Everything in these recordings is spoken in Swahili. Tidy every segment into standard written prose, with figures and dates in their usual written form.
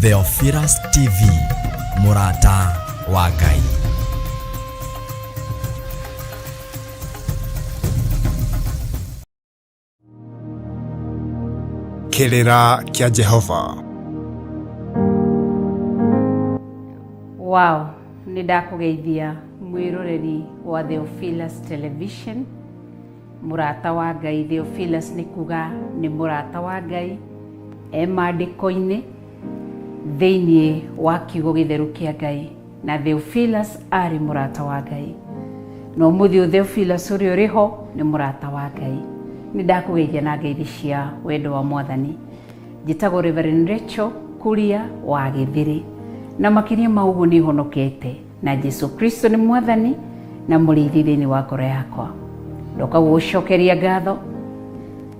Theophilus TV, Murata wa Ngai. Kĩrĩra kĩa Jehova. Wow, nĩndakũgeithia mwĩroreri wa Theophilus Television. Murata wa Ngai. Theophilus nĩ kuga nĩ murata wa Ngai mandĩko-inĩ thĩinĩ wa kiugo gĩtheru kĩa Ngai, na Theophilus arĩ murata wa Ngai. No mũthĩ Theophilus ũrĩa ũrĩ ho nĩ murata wa Ngai. Nĩndakũgeithia na ngeithi cia wendo wa Mwathani. Njĩtagwo Reverend Rachel Kuria wa Gĩthĩrĩ, na makĩria ma ũguo nĩ honokete na Jesu Kristo nĩ Mwathani na mũrĩithi thĩinĩ wa ngoro yakwa. Ndoka gũcokeria ngatho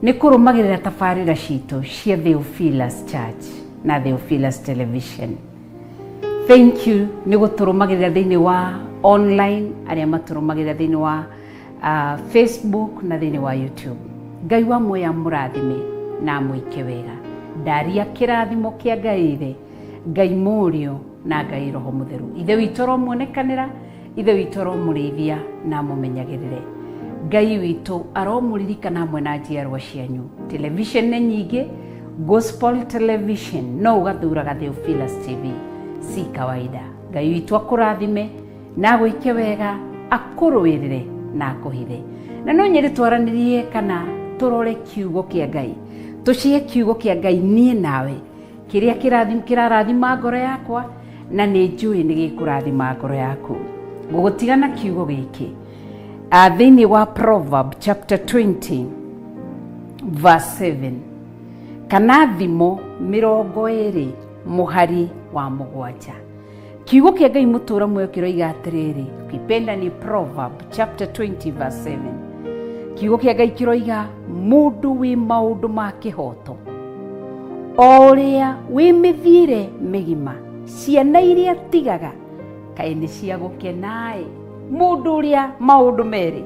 nĩ kũrũmagĩrĩra tabarĩra citũ cia Theophilus Church na Theophilus Television. Thank you nĩ gũtũrũmagĩrĩra thĩinĩ wa online, arĩa matũrũmagĩrĩra thĩinĩ wa Facebook na thĩinĩ wa YouTube. Ngai wa muoya mũrathime na mũike wega. Ndaria kĩrathimo kĩa Ngai thĩ, Ngai Mũriũ na Ngai Roho Mũtheru. Ithe witũ romuonekanĩra, ithe witũ romũrĩithia na mũmenyagĩrĩre. Ngai witũ aromũririkana hamwe na njiarwa cianyu. Television nĩ nyingĩ, Gospel Television no ũgathuraga Theophilus TV, si kawaida. Ngai witũ akũrathime na gwĩke wega, akũrũĩrĩre na akũhithe. Na no nyende twaranĩrie kana tũrore kiugo kĩa Ngai, tũcie kiugo kĩa Ngai niĩ nawe, kĩrĩa kĩrarathima ngoro yakwa na nĩ njũĩ nĩ gĩkũrathima ngoro yaku. Gũgũtigana kiugo gĩkĩ thĩinĩ wa Proverb chapter 20 verse 7 kana thimo 20 mũhari wa 7. Kiugo kĩa Ngai mũtũra muoyo kĩroiga atĩrĩrĩ, ukipenda ni Proverb chapter 20 verse 7. Kiugo kĩa Ngai kĩroiga mũndũ wĩ maũndũ ma kĩhoto, o ũrĩa wĩ mĩthiĩre mĩgima, ciana iria tigaga kaĩ nĩ cia gũkenaĩ. Mũndũ ũrĩa maũndũ merĩ,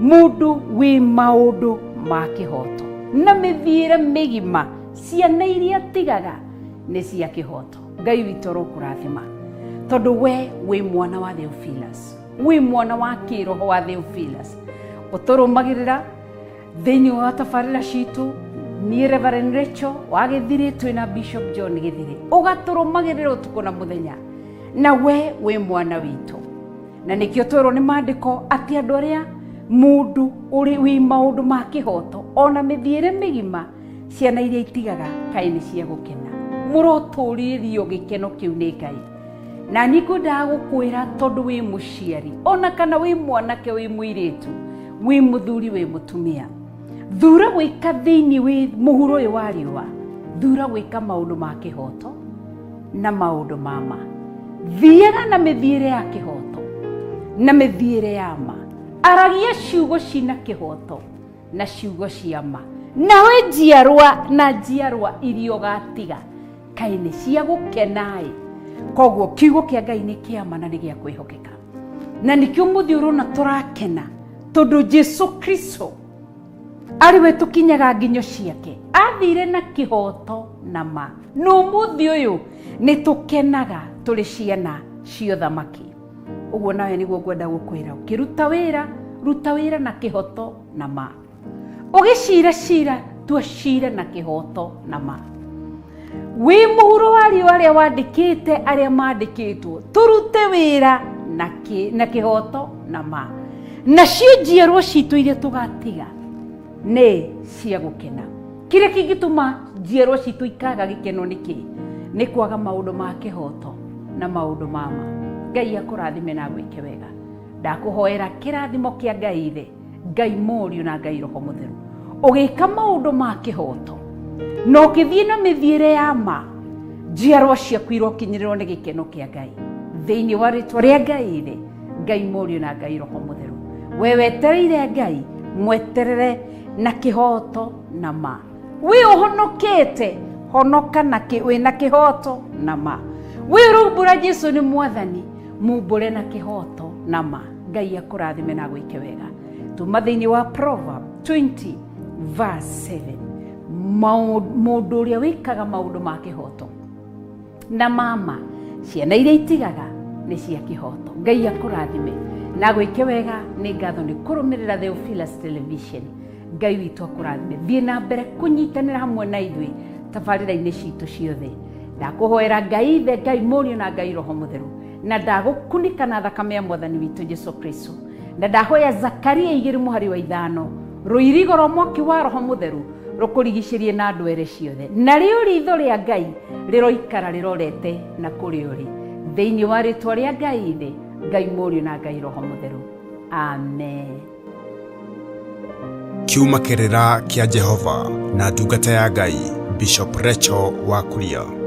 mũndũ wĩ maũndũ ma kĩhoto na mĩthiĩre mĩgima, ciana iria tigaga nĩ cia kĩhoto. Ngai witũ rokũrathima tondũ we wĩ mwana wa Theophilus, wĩ mwana wa kĩroho wa Theophilus, ũtũrũmagĩrĩra thĩinĩ wa tabarĩra citũ. Niĩ Reverend Rachel wa Gĩthĩrĩ twĩna Bishop John Gĩthĩrĩ, ũgatũrũmagĩrĩra ũtukũ na mũthenya, na we wĩ mwana witũ. Na nĩkĩo twĩrwo nĩ maandĩko atĩ andũ arĩa mũndũ ũrĩ wĩ maũndũ ma kĩhoto ona mĩthiĩre mĩgima, ciana iria itigaga kaĩ nĩ cia gũkena. Mũrotũrĩrio gĩkeno kĩu nĩ Ngai. Na niĩ ngwendaga gũkwĩra tondũ wĩ mũciari, ona kana wĩ mwanake, wĩ mũirĩtu, wĩ mũthuri, wĩ mũtumia, thura gwĩka thĩinĩ wĩ mũhuro ũyũ wa riũa, thura gwĩka maũndũ ma kĩhoto na maũndũ ma ma. Thiaga na mĩthiĩre ya kĩhoto na mĩthiĩre ya ma. Aragia ciugo cina kĩhoto na ciugo cia ma. Nawe njiarwa na njiarwa iria ũgatiga kaĩ nĩ cia gũkenaĩ. Koguo kiugo kĩa Ngai nĩ kĩama na nĩ gĩa kwĩhokeka. Na nĩkĩo mũthĩ ũrona tũrakena tondũ Jesu Kristo ariwe tũkinyaga nginyo ciake, athire na kĩhoto na ma. No mũthĩ ũyũ nĩ tũkenaga tũrĩ ciana cia ũthamaki. Ũguo nawe nĩguo ngwenda gũkwĩra, ũkĩruta wĩra, ruta wĩra na kĩhoto na ma. Ũgĩcira cira, tua cira na kĩhoto na ma. Wĩ mũhuro wa riũa arĩa wandĩkĩte arĩa mandĩkĩtwo, tũrute wĩra na kĩhoto na ma. Nacio njiarwa citũ iria tũgatiga nĩ cia gũkena. Kĩrĩa kĩngĩtũma njiarwa citũ ikaga gĩkeno nĩkĩ? Nĩ kwaga maũndũ ma kĩhoto na maũndũ ma ma. Ngai akũrathime na gwĩke wega. Ndakũhoera kĩrathimo kĩa Ngai thĩ, Ngai Mũriũ na Ngai Roho Mũtheru. Ũgĩka maũndũ ma kĩhoto na ũgĩthiĩ na mĩthiĩre ya ma, njiarwa ciaku irokinyĩrĩrwo nĩ gĩkeno kĩa Ngai thĩinĩ wa rĩtwa rĩa Ngai thĩ, Ngai Mũriũ na Ngai Roho Mũtheru. We wetereire Ngai, mweterere na kĩhoto na ma. Wĩ ũhonokete, honoka wĩna kĩhoto na ma. Wĩ ũraumbũra Jesu nĩ Mwathani, mumbũre na kĩhoto na ma. Ngai akũrathime na gwĩke wega. Tuma thĩinĩ wa Proverb 20 verse 7. Mũndũ ũrĩa wĩkaga maũndũ ma kĩhoto na mama ciana iria itigaga nĩ cia kĩhoto. Ngai akũrathime na gwĩke wega. Nĩ ngatho nĩ kũrũmĩrĩra Theophilus Television. Ngai witũ akũrathime, thiĩ na mbere kũnyitanĩra hamwe na ithuĩ tabarĩra-inĩ citũ ciothe. Ndakũhoera Ngai Ithe, Ngai Mũriũ na Ngai Roho Mũtheru, na ndagũkunĩka na thakame ya Mwathani witũ Jesũ Kristo, na ndahoya Zakaria 2:5 rũirigo rwa mwaki wa Roho Mũtheru rũkũrigicĩrie na ndwere ciothe, na rĩo ritho rĩa Ngai rĩroikara rĩrorete na kũrĩa ũrĩ, thĩinĩ wa rĩtwa rĩa Ngai Ithe, Ngai Mũriũ na Ngai Roho Mũtheru. Amen. Kiuma kĩrĩra kĩa Jehova na ndungata ya Ngai Bishop Rachel wa Kuria.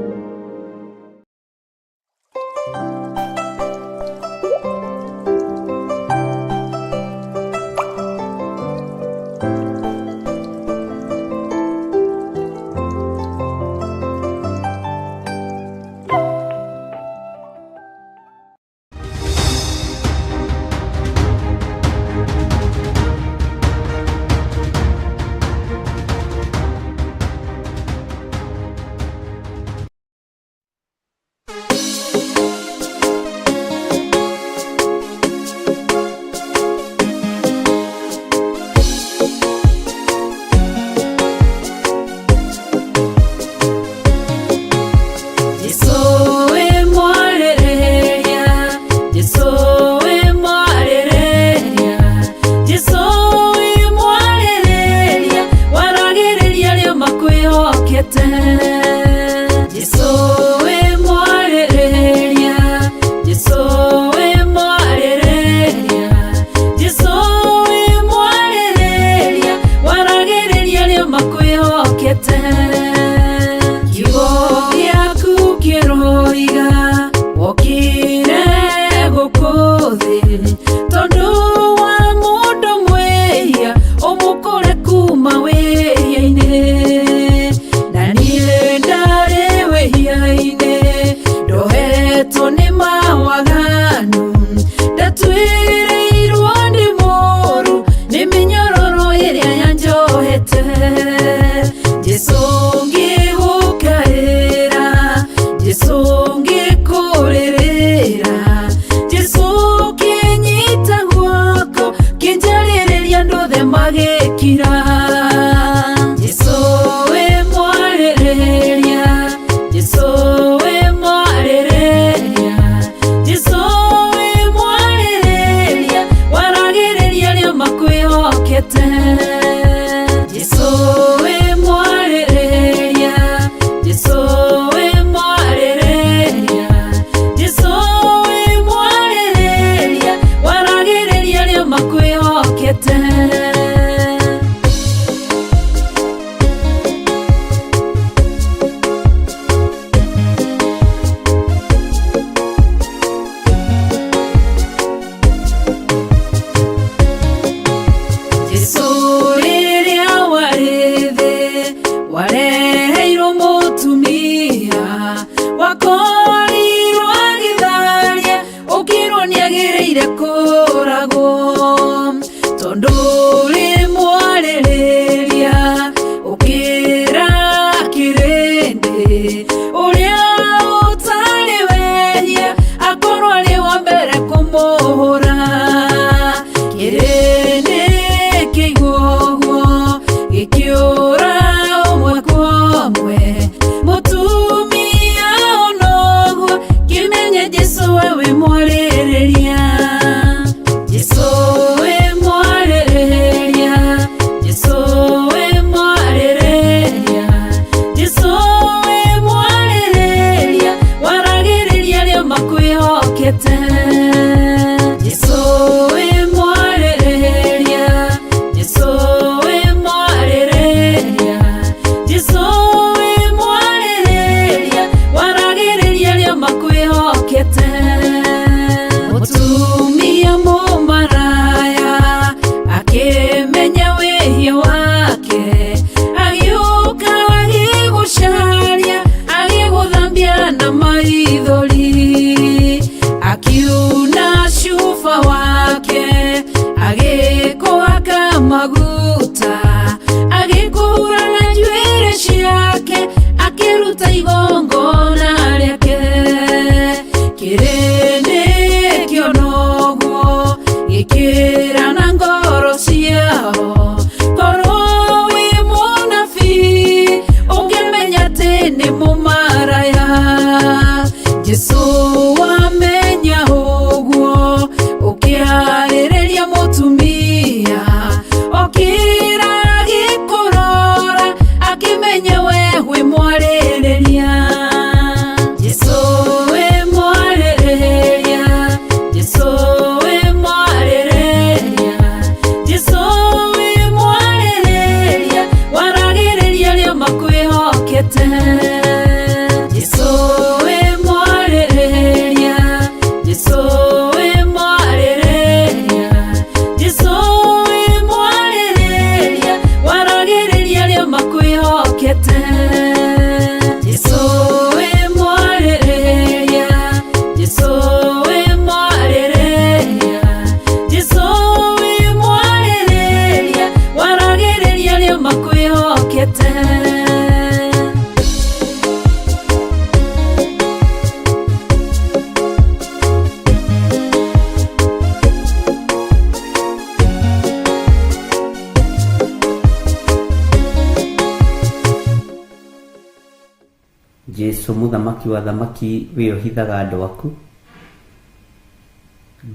Jesu muthamaki wa thamaki we ohithaga andu aku.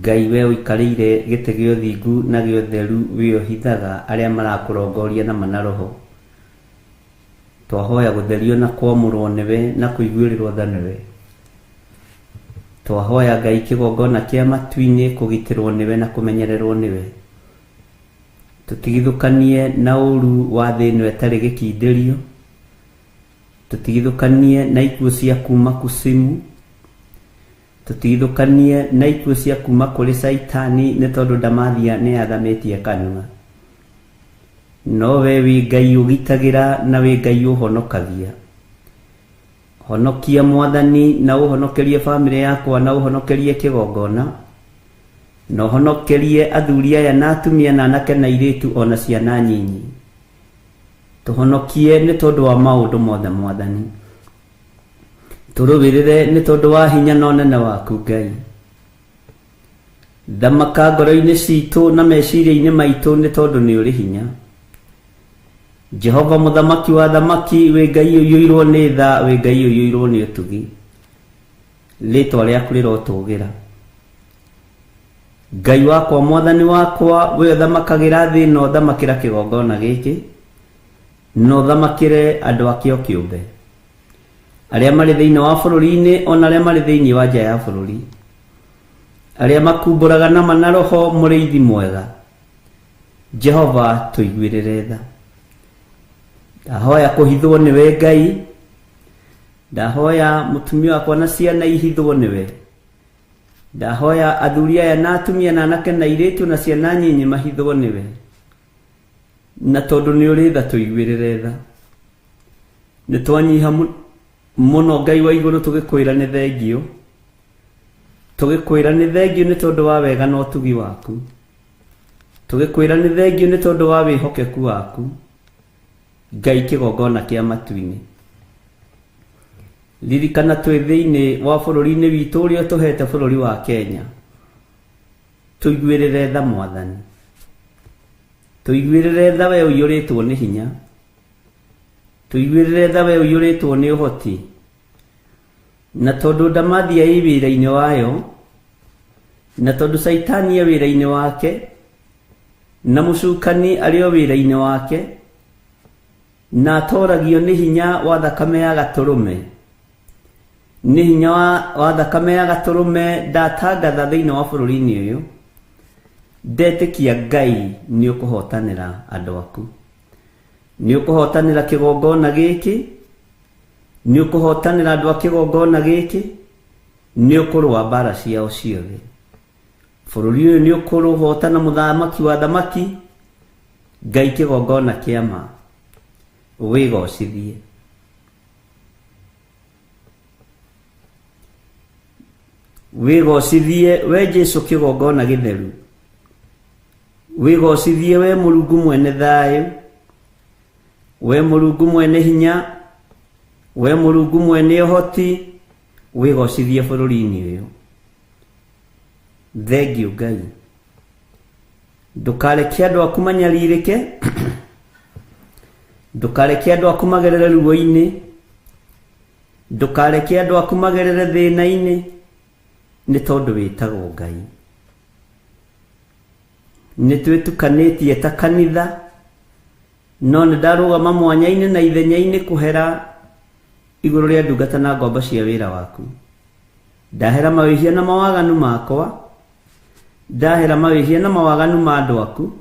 Ngai we uikarĩire gĩtĩ gĩa ũthingu na gĩa ũtheru we ohithaga arĩa marakurongoria na manaroho. Twahoya gũtherio na kwamũrwo nĩwe na kũiguĩrĩrwo tha nĩwe. Twahoya Ngai kĩgongona kĩa matu-inĩ kũgitĩrwo nĩwe na kũmenyererwo nĩwe. Tũtigithũkanie na ũru wa thĩ ĩno ĩtarĩ gĩkindĩrio. Tũtigithũkanie na ikuũ cia kuma kusimu. Tũtigithũkanie na ikuũ cia kuma kũrĩ Saitani nĩ tondũ ndamathia nĩ athamĩtie kanua. No we wĩ Ngai ũgitagĩra na wĩ Ngai ũhonokagia. Honokia Mwathani na ũhonokerie bamĩrĩ yakwa na ũhonokerie kĩgongona. Na ũhonokerie athuri aya na atumia na anake na airĩtu ona ciana nyinyi. Tũhonokie nĩ tondũ wa maũndũ mothe Mwathani. Tũrũwĩrĩre nĩ tondũ wa hinya na ũnene waku Ngai. Thamaka ngoro-inĩ citũ na meciria-inĩ maitũ nĩ tondũ nĩ ũrĩ hinya. Jehova muthamaki wa thamaki we Ngai ũiyũirwo nĩ tha we Ngai ũiyũirwo nĩ ũtugi. Rĩĩtwa rĩaku rĩrotũgĩra. Ngai wakwa Mwathani wakwa we ũthamakagĩra thĩ ĩno thamakĩra kĩgongona gĩkĩ. No thamakĩre andũ akĩo kĩũmbe. Arĩa marĩ thĩinĩ wa bũrũri-inĩ ona arĩa marĩ thĩinĩ wa nja ya bũrũri. Arĩa makumbũraga na manaroho mũrĩithi mwega. Jehova tũiguĩrĩre tha. Ndahoya kũhithwo nĩwe Ngai. Ndahoya mũtumia wakwa na ciana ihithwo nĩwe. Ndahoya athuri aya na atumia na anake na airĩtu na ciana nyinyi mahithwo nĩwe. Na tondũ nĩ ũrĩ tha tũiguĩrĩre tha. Nĩ twanyiha mũno Ngai wa igũrũ tũgĩkwĩra nĩ thengio. Tũgĩkwĩra nĩ thengio nĩ tondũ wa wega na ũtugi waku. Tũgĩkwĩra nĩ thengio nĩ tondũ wa wĩhokeku waku. Ngai kĩgongona kĩa matu-inĩ. Ririkana twĩ thĩinĩ wa bũrũri-inĩ witũ ũrĩa tũhete bũrũri wa Kenya. Tũiguĩrĩre tha Mwathani. Tũiguĩrĩre tha we ũiyũrĩtwo nĩ hinya. Tũiguĩrĩre tha we ũiyũrĩtwo nĩ ũhoti. Na tondũ ndamathia ĩ wĩra-inĩ wayo. Na tondũ Saitani e wĩra-inĩ wake. Na mũcukani arĩ o wĩra-inĩ wake. Na atoragio nĩ hinya wa thakame ya gatũrũme. Nĩ hinya wa thakame ya gatũrũme ndatangatha thĩinĩ wa bũrũri-inĩ ũyũ. Ndetĩkia Ngai nĩ ũkũhotanĩra andũ aku. Nĩ ũkũhotanĩra kĩgongona gĩkĩ. Nĩ ũkũhotanĩra andũ a kĩgongona gĩkĩ. Nĩ ũkũrũa mbara ciao ciothe. Bũrũri ũyũ nĩ ũkũrũhotana mũthamaki wa thamaki. Ngai kĩgongona kĩa ma. Wĩgocithie. Wĩgocithie we Jesu kĩgongona gĩtheru. Wĩgocithie we Mũrungu mwene thayũ. We Mũrungu mwene hinya. We Mũrungu mwene ũhoti. Wĩgocithie bũrũri-inĩ ũyũ. Thengiũ Ngai. Ndũkareke andũ aku manyarirĩke. Ndũkareke andũ aku magerere ruo-inĩ. Ndũkareke andũ aku magerere thĩna-inĩ. Nĩ tondũ wĩtagwo Ngai. Nĩ twĩtukanĩtie ta kanitha. No nĩ ndarũgama mwanya-inĩ na ithenya-inĩ kũhera igũrũ rĩa ndungata na ngombo cia wĩra waku. Ndahera mawĩhia na mawaganu makwa. Ndahera mawĩhia na mawaganu ma andũ aku.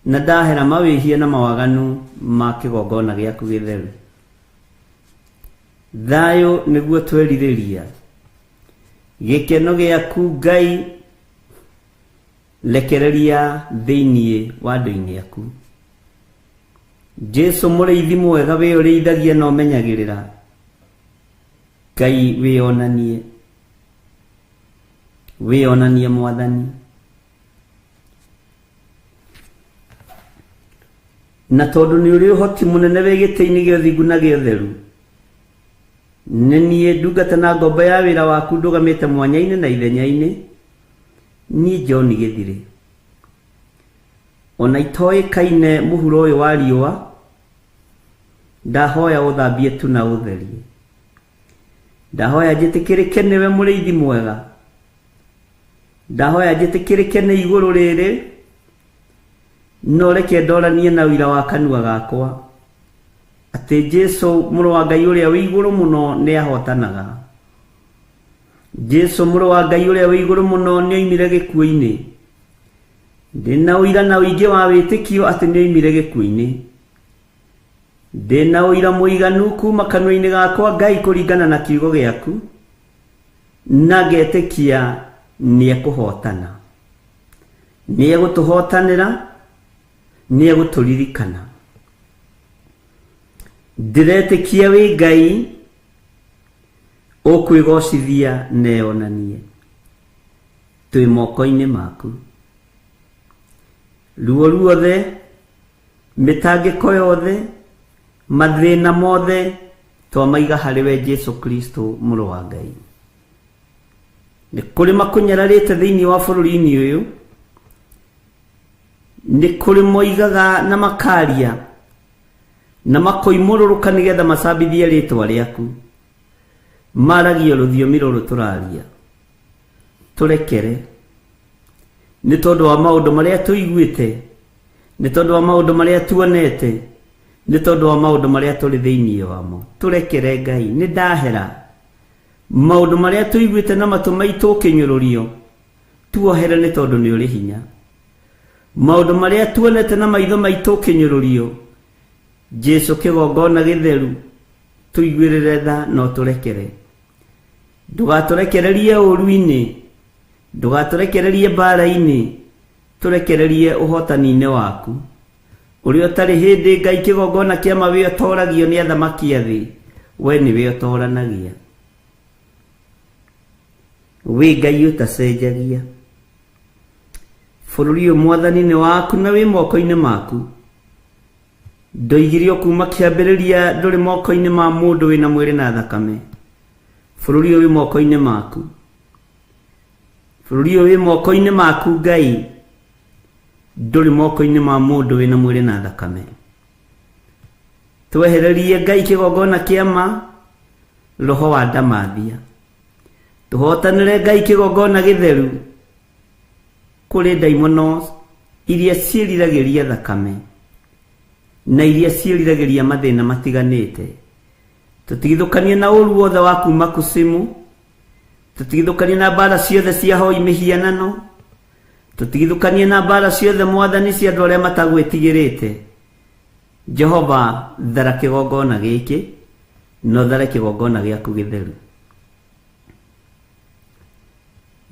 Na ndahera mawĩhia na mawaganu ma kĩgongona gĩaku gĩtheru. Thayũ nĩguo twerirĩria. Gĩkeno gĩaku Ngai lekereria thĩinĩ wa andũ-inĩ aku. Jesu mũrĩithi mwega we ũrĩithagia na ũmenyagĩrĩra. Ngai wĩonanie. Wĩonanie Mwathani. Na tondũ nĩ ũrĩ ũhoti mũnene wĩ gĩtĩ-inĩ gĩa ũthingu na gĩa ũtheru. Nĩ niĩ ndungata na ngombo ya wĩra waku ndũgamĩte mwanya-inĩ na ithenya-inĩ. Niĩ John Gĩthirĩ. Ona itoĩkaine mũhuro ũyũ wa riũa. Ndahoya ũthambie tu na ũtherie. ndahoya njitikirike niwe muriithi mwega, ndahoya njitikirike ni iguru riri, no reke ndoranie na wira wa kanua gakwa ati Jesu muru wa Ngai uria wi iguru muno ni ahotanaga. Jesu muru wa Ngai uria wi iguru muno ni oimire gikuo-ini. Ndina uira na uingi wa witikio ati ni oimire gikuo-ini. Ndina uira muiganu kuma kanua-ini gakwa Ngai kuringana na kiugo giaku, na ngetikia ni ekuhotana, ni egutuhotanira, ni eguturirikana. Ndĩretĩkia wĩ Ngai ũkwĩgocithia neonanie, twĩ moko-inĩ maku. Ruo ruothe, mĩtangĩko yothe, mathĩna mothe twamaiga harĩwe Jesu Kristo mũrũ wa Ngai. Nĩ kũrĩ makũnyararĩte thĩinĩ wa bũrũri-inĩ ũyũ, nĩ kũrĩ moigaga na makaria na makoimũrũrũka nĩgetha macambithie rĩtwa rĩaku, maragia rũthiomi rũrũ tũraria. Tũrekere nĩ tondũ wa maũndũ marĩa tũiguĩte, nĩ tondũ wa maũndũ marĩa tuonete, nĩ tondũ wa maũndũ marĩa tũrĩ thĩinĩ wamo. Tũrekere Ngai, nĩ ndahera maũndũ marĩa tũiguĩte na matũ maitũ ũkĩnyũrũrio, tuohere nĩ tondũ nĩ ũrĩ hinya. Maũndũ marĩa tuonete na maitho maitũ ũkĩnyũrũrio, Jesu kĩgongona gĩtheru, tuiguĩrĩre tha no tũrekere. Ndũgatũrekererie ũũru-inĩ, ndũgatũrekererie mbara-inĩ, tũrekererie ũhotani-inĩ waku ũrĩa ũtarĩ hĩndĩ Ngai kĩgongona kĩa mawĩ ũtoragio nĩ athamaki a thĩ, we nĩwe ũtoranagia. Wĩ Ngai ũtacenjagia, bũrũri ũyũ Mwathani nĩ waku na wĩ moko-inĩ maku. Ndoigire kuma kĩambĩrĩria ndũrĩ moko-inĩ ma mũndũ wĩna mwĩrĩ na thakame. Bũrũri ũyũ wĩ moko-inĩ maku, bũrũri ũyũ wĩ moko-inĩ maku Ngai, ndũrĩ moko-inĩ ma mũndũ wĩna mwĩrĩ na thakame. Twehererie Ngai kĩgongona kĩa ma, roho wa ndamathia. Tũhotanĩre Ngai kĩgongona gĩtheru kũrĩ ndaimono iria ciĩriragĩria thakame na iria ciĩriragĩria mathĩna matiganĩte. Tũtigithũkanie na ũũru wothe wa kuma kusimu, tũtigithũkanie na mbara ciothe cia hoi mĩhianano, tũtigithũkanie na mbara ciothe Mwathani cia andũ arĩa matagwĩtigĩrĩte. Jehova, thara kĩgongona gĩkĩ, no thara kĩgongona gĩaku gĩtheru.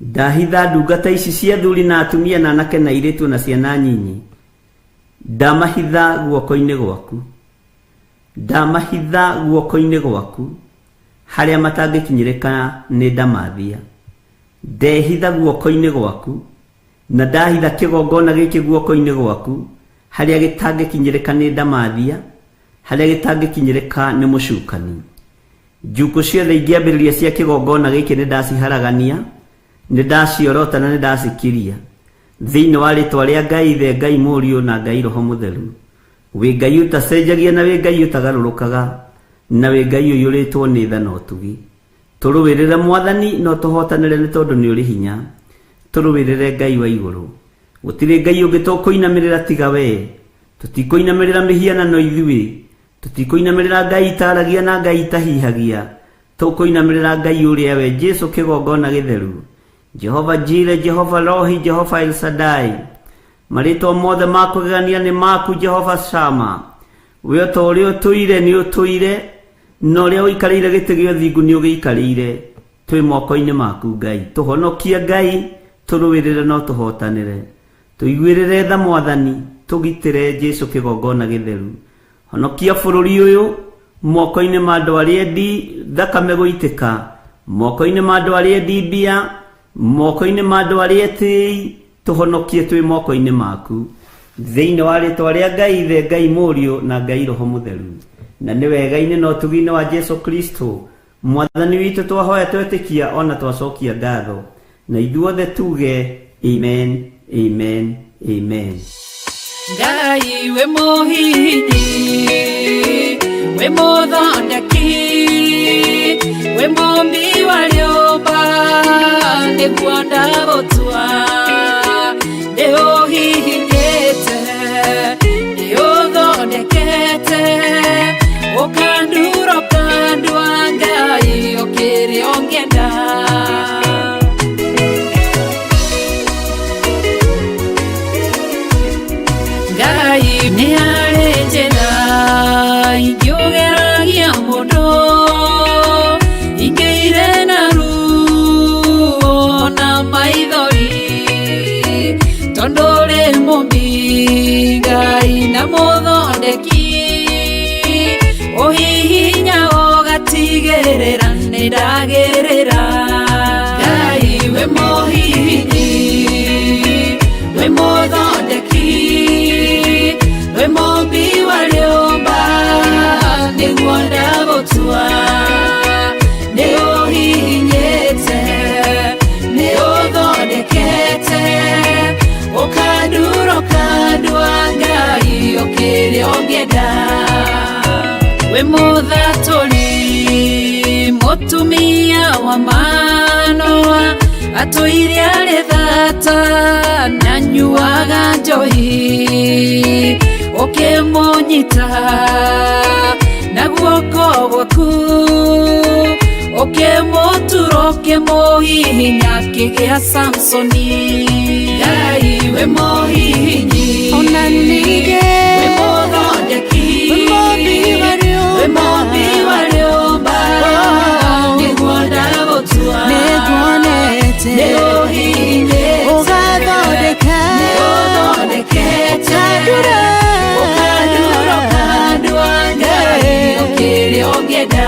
Ndahitha ndungata ici cia athuri na atumia na anake na airĩtu na ciana nyinyi, ndamahitha guoko-inĩ gwaku, ndamahitha guoko-inĩ gwaku harĩa matangĩkinyĩrĩka nĩ ndamathia. Ndehitha guoko-inĩ gwaku, na ndahitha kĩgongona gĩkĩ guoko-inĩ gwaku harĩa gĩtangĩkinyĩrĩka nĩ ndamathia, harĩa gĩtangĩkinyĩrĩka nĩ mũcukani. Njukũ ciothe ingĩambĩrĩria cia kĩgongona gĩkĩ nĩ ndaciharagania, nĩ ndaciorota na nĩ ndacikiria thĩinĩ wa rĩtwa rĩa Ngai Ithe, Ngai Mũriũ na Ngai Roho Mũtheru. Wĩ Ngai ũtacenjagia na wĩ Ngai ũtagarũrũkaga, na wĩ Ngai ũiyũrĩtwo nĩ tha na ũtugi. Tũrũwĩrĩre Mwathani no tũhotanĩre nĩ tondũ nĩ ũrĩ hinya. Tũrũwĩrĩre Ngai wa igũrũ, gũtirĩ Ngai ũngĩ tũkũinamĩrĩra tiga we. Tũtikũinamĩrĩra mĩhianano ithuĩ, tũtikũinamĩrĩra Ngai itaragia na Ngai itahihagia. Tũkũinamĩrĩra Ngai ũrĩa we Jesu kĩgongona gĩtheru. Jehova Jireh, Jehova Rohi, Jehova El Shaddai, marĩtwa mothe ma kũgegania nĩ maku Jehova Shama. We ta ũrĩa ũtũire nĩ ũtũire, na ũrĩa ũikarĩire gĩtĩ gĩa ũthingu nĩ ũgĩikarĩire. Twĩ moko-inĩ maku Ngai, tũhonokie Ngai, tũrũwĩrĩre no tũhotanĩre. Tũiguĩrĩre tha Mwathani, tũgitĩre Jesu kĩgongona gĩtheru. Honokia bũrũri ũyũ moko-inĩ ma andũ arĩa endi thakame gũitĩka, moko-inĩ ma andũ arĩa endi mbia, moko-inĩ ma andũ arĩa etĩi. Tũhonokie twĩ moko-inĩ maku thĩinĩ wa rĩtwa rĩa Ngai Ithe, Ngai Mũriũ na Ngai Roho Mũtheru. Na nĩ wega-inĩ na ũtugi-inĩ wa Jesu Kristo Mwathani witũ twahoya twetĩkia ona twacokia ngatho, na ithuothe tuge amen, amen, amen. Ngai we mũhihi, we mũthondeki, we mombi wa nyũmba nĩguo ndagũtua nĩũhihinyĩte nĩũthondekete ũkandura ũkandua Ngai ũkĩrĩa ũngĩenda Ngai nĩ arĩ njĩra ingĩũgeragia mũndũ ingĩire na ruo na maithori tondũ ũrĩ mũmbi Ngai na mũthondeki ũhihinya ũgatigĩrĩra nĩndagĩrĩra Ngai we mũhihinyi we mũthondeki we mũmbi wa nyũmba nĩguo ndagũtua nĩũhihinyĩte nĩũthondekete ũkandura ũkandua Ngai ũkĩrĩa ũngĩenda we mũthatũri mũtumia wa Manoa atũire arĩ thata na nyuaga njohi ũkĩmũnyita na guoko gwaku ũkĩmũtura ũkĩmũhihinya akĩgĩa Samsoni Ngai we mũhihinyi ona ningĩ we mũthondeki we mũmbi wa nyũmba nĩguo ndagũtua nĩguonete nĩũhihinyĩte ũgathondekete ũkandura ũkandua Ngai ũkĩrĩa ũngĩenda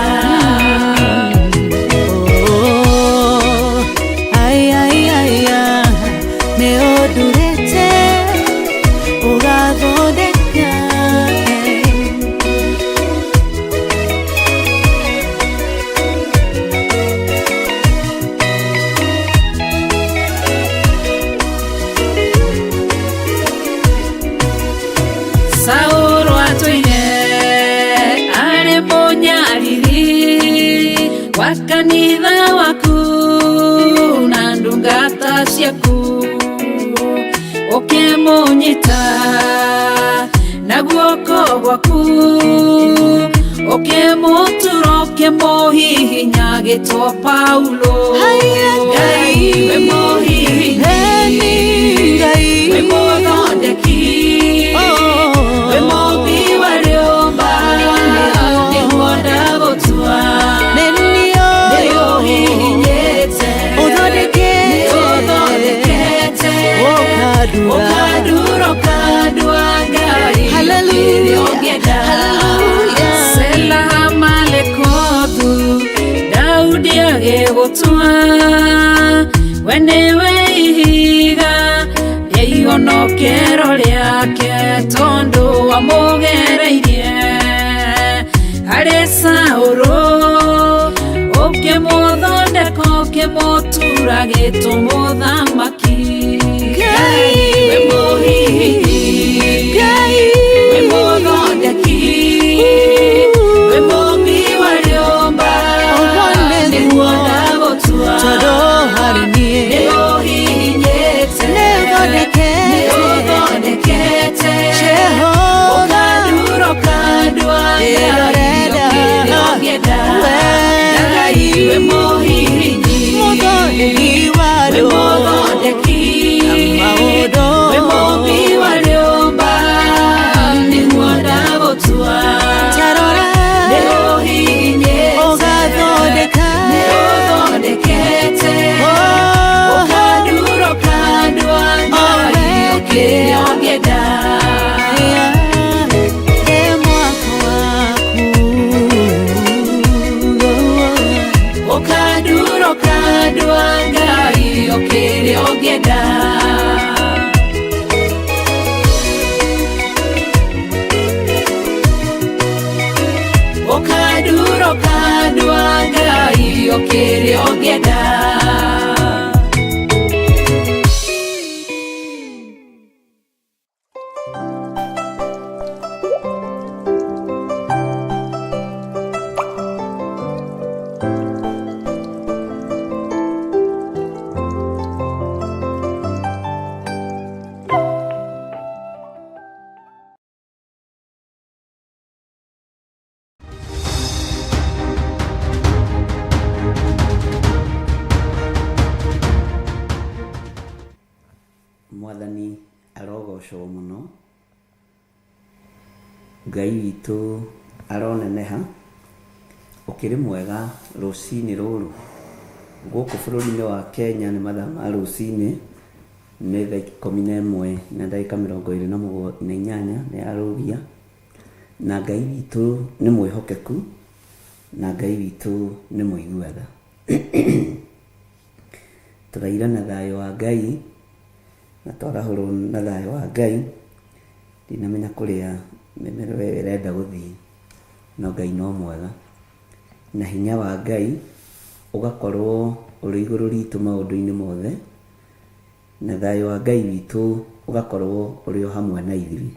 nĩũndurĩte ũgathondeka Saũlũ atũire arĩ mũnyariri wa kanitha waku na ndungata ciaku ũkĩmũnyita na guoko gwaku ũkĩmũtura ũkĩmũhihinya agĩtwo Paulo Ngai we mũhihinyi we mũthondeki we mũmbi wa nyũmba nĩguo ndagũtua nĩũhihinyĩte nĩũthondekete ũkandura ũkandua Ngai ũkĩrĩa ũngĩenda Sela Malekothu Daudi agĩgũtua we nĩwe ihiga rĩa ihonokero rĩake tondũ wamũgereirie harĩ Saũlũ ũkĩmũthondeka ũkĩmũtura agĩtwo mũthamaki Ngai we mũhihinyi we mũthondeki we mũmbi wa nyũmba nĩguo ndagũtua nĩũhihinyĩte nĩũthondekete ũkandura ũkandua Ngai ũkĩrĩa ũngĩenda Ngai we mũhihinyi we mũthondeki we mũmbi wa nyũmba nĩguo ndagũtua nĩũhihinyĩte nĩũthondekete ũkandura ũkandua Ngai ũkĩrĩa ũngĩenda ũkandura ũkandua Ngai ũkĩrĩa ũngĩenda ũkandura ũkandua Ngai ũkĩrĩa ũngĩenda kũgocwo mũno. Ngai witũ aroneneha, ũkĩrĩ mwega rũcinĩ rũrũ. Gũkũ bũrũri-inĩ wa Kenya nĩ mathaa ma rũcinĩ, nĩ thaa 11 na ndagĩka 28 nĩ arũgia. Na Ngai witũ nĩ mwĩhokeku, na Ngai witũ nĩ mũiguaga. Tũraira na thayũ wa Ngai, na twarahũrwo na thayũ wa Ngai. Ndinamenya kũrĩa mĩmero ĩrenda gũthiĩ, no Ngai no mwega, na hinya wa Ngai ũgakorwo ũrĩ igũrũ ritũ maũndũ-inĩ mothe, na thayũ wa Ngai witũ ũgakorwo ũrĩ o hamwe na ithuĩ.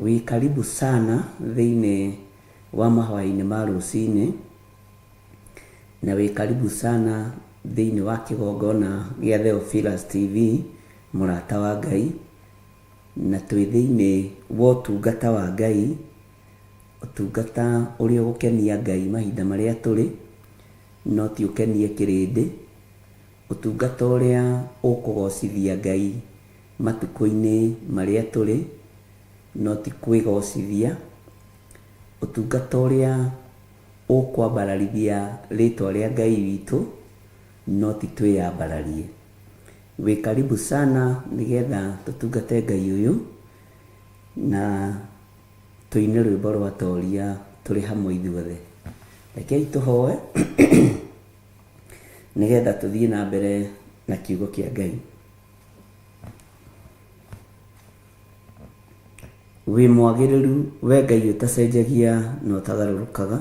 Wĩ karibu sana thĩinĩ wa mahoya-inĩ ma rũcinĩ, na wĩ karibu sana thĩinĩ wa kĩgongona gĩa Theophilus TV, mũrata wa Ngai, na twĩ thĩinĩ wa ũtungata wa Ngai, ũtungata ũrĩa ũgũkenia Ngai mahinda marĩa tũrĩ, no ti ũkenie kĩrĩndĩ, ũtungata ũrĩa ũkũgocithia Ngai matukũ-inĩ marĩa tũrĩ, no ti kwĩgocithia, ũtungata ũrĩa ũkwambararithia rĩtwa rĩa Ngai witũ, no ti twĩyambararie. Wĩ karibu sana nĩgetha tũtungate Ngai ũyũ, na tũine rwĩmbo rwa toria tũrĩ hamwe ithuothe. Rekei tũhoe nĩgetha tũthiĩ na mbere na kiugo kĩa Ngai. Wĩ mwagĩrĩru we Ngai ũtacenjagia na ũtagarũrũkaga,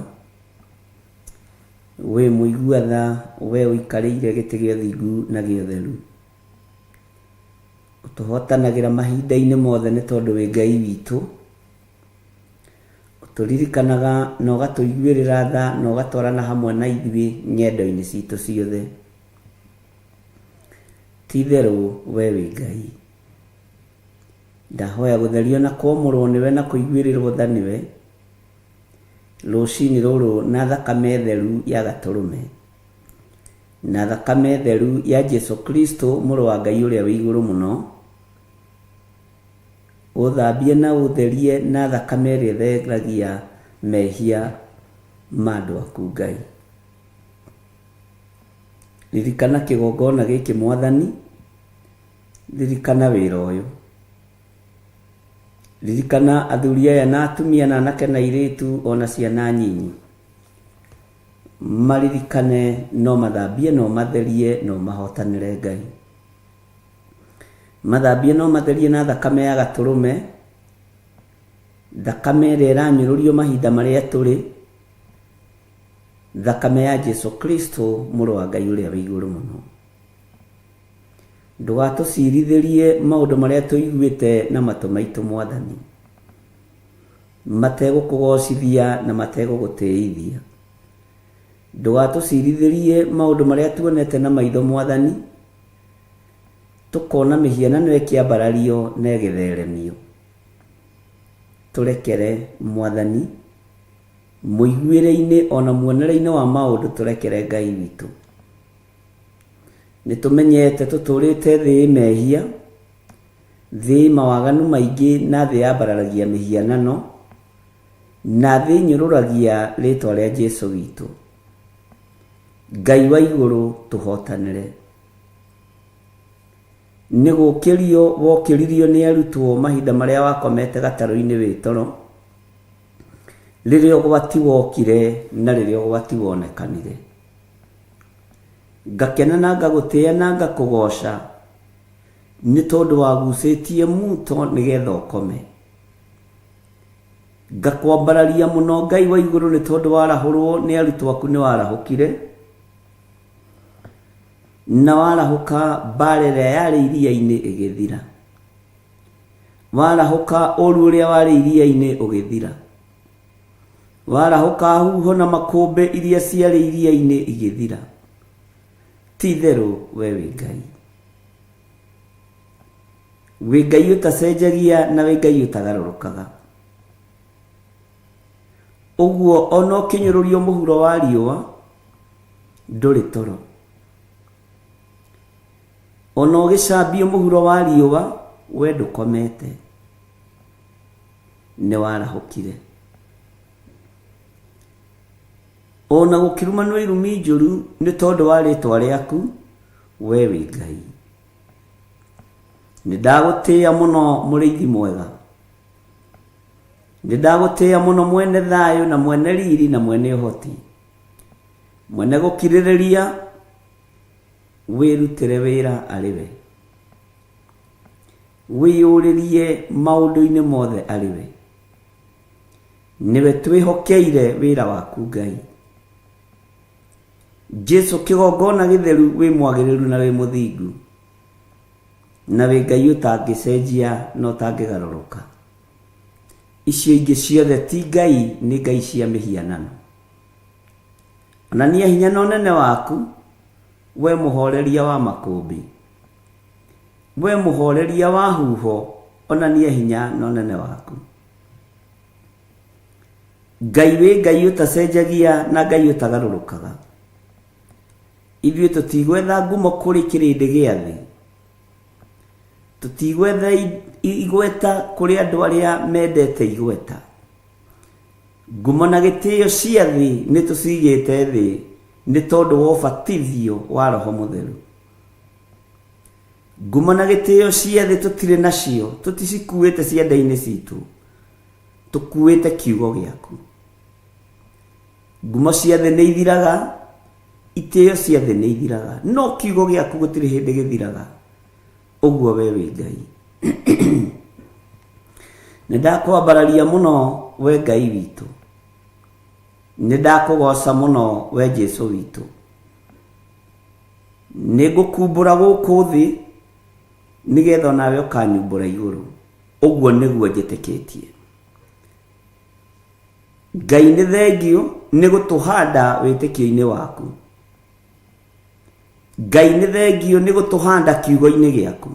wĩ mũigua-tha we ũikarĩire gĩtĩ gĩa ũthingu na gĩa ũtheru, ũtũhotanagĩra mahinda-inĩ mothe nĩ tondũ wĩ Ngai witũ, ũtũririkanaga na ũgatũiguĩrĩra tha na ũgatwarana hamwe na ithuĩ nyendo-inĩ citũ ciothe. Ti-itherũ we wĩ Ngai. Ndahoya gũtherio na kwamũrwo nĩwe na kũiguĩrĩrwo tha nĩwe rũcinĩ rũrũ na thakame theru ya Gatũrũme, na thakame theru ya Jesu Kristo mũrũ wa Ngai ũrĩa wĩ igũrũ mũno, ũthambie na ũtherie na thakame ĩrĩa ĩtheragia mehia ma andũ aku Ngai. Ririkana kĩgongona gĩkĩ Mwathani, ririkana wĩra ũyũ, ririkana athuri aya na atumia na anake na airĩtu ona ciana nyinyi, maririkane no mathambie no matherie no mahotanĩre Ngai. Mathambie no matherie na thakame ya Gatũrũme, thakame ĩrĩa ĩranyũrũrio mahinda marĩa tũrĩ, thakame ya Jesu Kristo mũrũ wa Ngai ũrĩa wĩ igũrũ mũno. Ndũgatũcirithĩrie maũndũ marĩa tũiguĩte na matũ maitũ Mwathani, mategũkũgocithia na mategũgũtĩithia. Ndũgatũcirithĩrie maũndũ marĩa tuonete na maitho Mwathani, tũkona mĩhianano ĩkĩambarario na ĩgĩtheremio. Tũrekere Mwathani, mũiguĩre-inĩ ona muonere-inĩ wa maũndũ tũrekere Ngai witũ. Nĩtũmenyete tũtũrĩte thĩ mehia, thĩ mawaganu maingĩ na thĩ yambararagia mĩhianano, na thĩ nyũrũragia rĩtwa rĩa Jesu witũ. Ngai wa igũrũ tũhotanĩre. Nĩgũkĩrio wokĩririo nĩ arutwo mahinda marĩa wakomete gatarũ-inĩ wĩ toro, rĩrĩa ũgwati wokire na rĩrĩa ũgwati wonekanire. Ngakena na ngagũtĩĩa na ngakũgoca nĩ tondũ wagucĩtie muto nĩgetha ũkome. Ngakwambararia mũno Ngai wa igũrũ nĩ tondũ warahũrwo nĩ arutwo aku nĩ warahũkire, na warahũka mbara ĩrĩa yarĩ iria-inĩ ĩgĩthira, warahũka ũru ũrĩa warĩ iria-inĩ ũgĩthira, warahũka huho na makũmbĩ iria ciarĩ iria-inĩ igĩthira. Ti-itherũ we wĩ Ngai. Wĩ Ngai ũtacenjagia na wĩ Ngai ũtagarũrũkaga. Ũguo ona ũkĩnyũrũrio mũhuro wa riũa ndũrĩ toro, ona ũgĩcambio mũhuro wa riũa we ndukomete nĩ warahũkire. Ona gũkĩrumanwo irumi njũru nĩ tondũ wa rĩtwa rĩaku we wĩ Ngai. Nĩ ndagũtĩĩa mũno mũrĩithi mwega, nĩ ndagũtĩĩa mũno mwene thayũ na mwene riri na mwene ũhoti, mwene gũkirĩrĩria, wĩrutĩre wĩra arĩ we, wĩyũrĩrie maũndũ-inĩ mothe arĩ we. Nĩwe twĩhokeire wĩra waku Ngai. Jesu kĩgongona gĩtheru wĩ mwagĩrĩru na wĩ mũthingu, na wĩ Ngai ũtangĩcenjia na ũtangĩgarũrũka. Icio ingĩ ciothe ti Ngai, nĩ ngai cia mĩhianano. Onania hinya na ũnene waku, we mũhoreria wa makũmbĩ, we mũhoreria wa huho, onania hinya na ũnene waku. Ngai wĩ Ngai ũtacenjagia na Ngai ũtagarũrũkaga. Ithuĩ tũtigwetha ngumo kũrĩ kĩrĩndĩ gĩa thĩ, tũtigwetha igweta kũrĩ andũ arĩa mendete igweta. Ngumo na gĩtĩo cia thĩ nĩ tũcigĩte thĩ nĩ tondũ wa ũbatithio wa Roho Mũtheru. Ngumo na gĩtĩo cia thĩ tũtirĩ nacio, tũticikuĩte ciande-inĩ citũ, tũkuĩte kiugo gĩaku. Ngumo cia thĩ nĩ ithiraga, itĩo cia thĩ nĩ ithiraga, no kiugo gĩaku gũtirĩ hĩndĩ gĩthiraga. Ũguo we wĩ Ngai. Nĩ ndakwambararia mũno we Ngai witũ, nĩ ndakũgoca mũno we Jesu witũ. Nĩ ngũkumbũra gũkũ thĩ nĩgetha nawe ũkanyumbũra igũrũ. Ũguo nĩguo njĩtĩkĩtie. Ngai nĩ thengio nĩ gũtũhanda wĩtĩkio-inĩ waku. Ngai nĩ thengio nĩ gũtũhanda kiugo-inĩ gĩaku.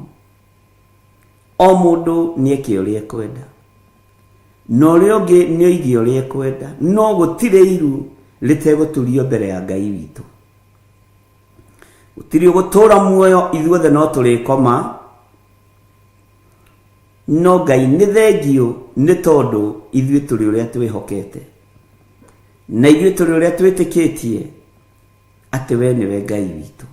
O mũndũ nĩ eke ũrĩa ekwenda, na ũrĩa ũngĩ nĩ oige ũrĩa ekwenda, no gũtirĩ iru rĩtegũturio mbere ya Ngai witũ. Gũtirĩ ũgũtũũra muoyo, ithuothe no tũrĩkoma. No Ngai nĩ thengio nĩ tondũ ithuĩ tũrĩ ũrĩa twĩhokete, na ithuĩ tũrĩ ũrĩa twĩtĩkĩtie atĩ we nĩwe Ngai witũ.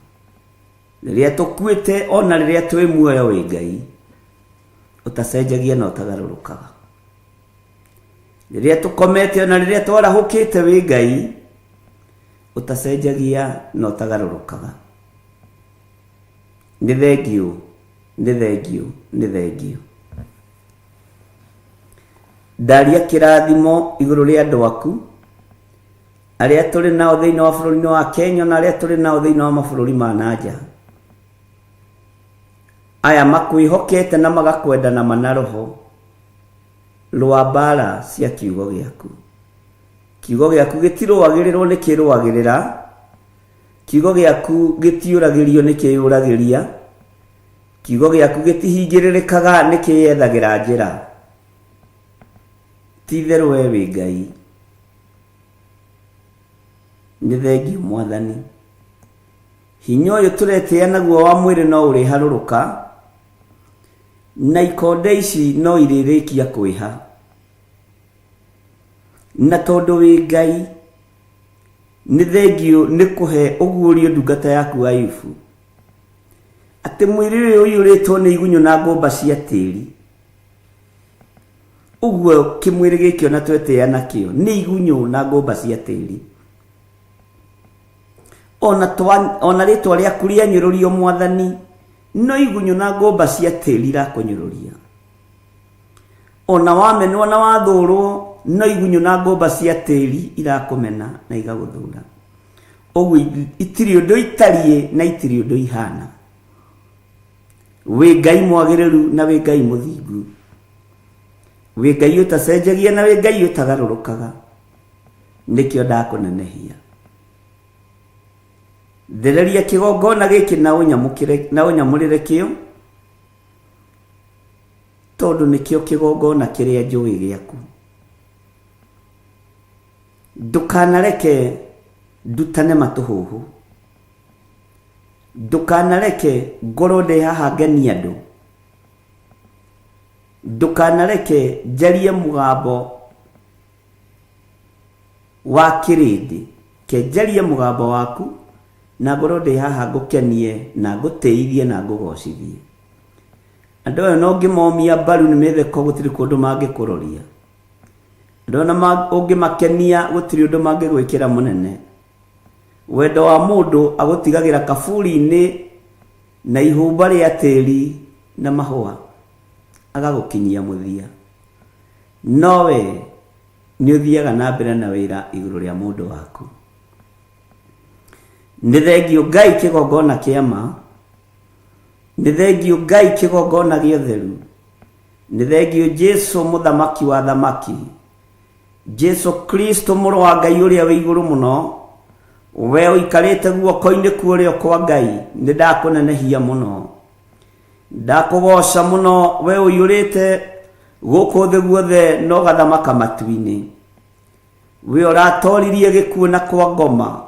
Rĩrĩa tũkuĩte ona rĩrĩa twĩ muoyo wĩ Ngai, ũtacenjagia na ũtagarũrũkaga. Rĩrĩa tũkomete ona rĩrĩa twarahũkĩte wĩ Ngai, ũtacenjagia na ũtagarũrũkaga. Nĩ thengio, nĩ thengio, nĩ thengio. Ndaria kĩrathimo igũrũ rĩa andũ aku arĩa tũrĩ nao thĩinĩ wa bũrũri-inĩ wa Kenya na arĩa tũrĩ nao thĩinĩ wa mabũrũri ma nanja. Aya makwĩhokete na magakwenda na mana roho rwa mbara cia kiugo gĩaku. Kiugo gĩaku gĩtirũagĩrĩrwo nĩ kĩrũagĩrĩra, kiugo gĩaku gĩtiũragĩrio nĩ kĩyũragĩria, kiugo gĩaku gĩtihingĩrĩrĩkaga nĩ kĩyethagĩra njĩra. Ti-itherũ we wĩ Ngai. Nĩ thengio Mwathani. Hinya ũyũ tũretĩĩa naguo wa mwĩrĩ no ũrĩharũrũka, na ikonde ici no irĩrĩkia kwĩha. Na tondũ wĩ Ngai, nĩ thengio nĩ kũhe ũguũrio ndungata yaku Ayubu atĩ mwĩrĩ ũyũ ũiyũrĩtwo nĩ igunyũ na ngũmba cia tĩĩri. Ũguo kĩmwĩrĩ gĩkĩ ona twetĩĩa nakĩo nĩ igunyũ na ngũmba cia tĩĩri. Ona rĩtwa rĩaku rĩanyũrũrio Mwathani, no igunyũ na ngũmba cia tĩĩri irakũnyũrũria. Ona wamenwo na wathũũrwo, no igunyũ na ngũmba cia tĩĩri irakũmena na igagũthũũra. Ũguo itirĩ ũndũ itariĩ na itirĩ ũndũ ihana. Wĩ Ngai mwagĩrĩru na wĩ Ngai mũthingu. Wĩ Ngai ũtacenjagia na wĩ Ngai ũtagarũrũkaga. Nĩkĩo ndakũnenehia. Thereria kĩgongona gĩkĩ na ũnyamũrĩre kĩo, tondũ nĩkĩo kĩgongona kĩrĩa njũĩ gĩaku. Ndũkanareke ndutane matũhũhũ, ndũkanareke ngorwo ndĩ haha ngenia andũ, ndukanareke njarie mugambo wa kirindi ke njarie mugambo waku na ngoro ndi haha ngukenie na nguteithie na ngugocithie. Andu ayo no ngimomia mbaru ni metheko gutiri kundu mangikuroria. Andu na ungimakenia gutiri undu mangigwikira munene. Wendo wa mundu agutigagira kaburi-ini na ihumba ria tiri na mahua agagukinyia muthia. Nowe ni uthiaga na mbere na wira iguru ria mundu waku. Nĩ thengio Ngai kĩgongona kĩa ma. Nĩ thengio Ngai kĩgongona gĩa ũtheru. Nĩ thengio Jesu mũthamaki wa thamaki. Jesu Kristo mũrũ wa Ngai ũrĩa wĩ igũrũ mũno. We ũikarĩte guoko-inĩ kuo kwa Ngai. Nĩ ndakũnenehia mũno. Ndakũgoca mũno we ũiyũrĩte gũkũ thĩ guothe no gathamaka matu-inĩ. We ũratoririe gĩkuũ na kwa ngoma.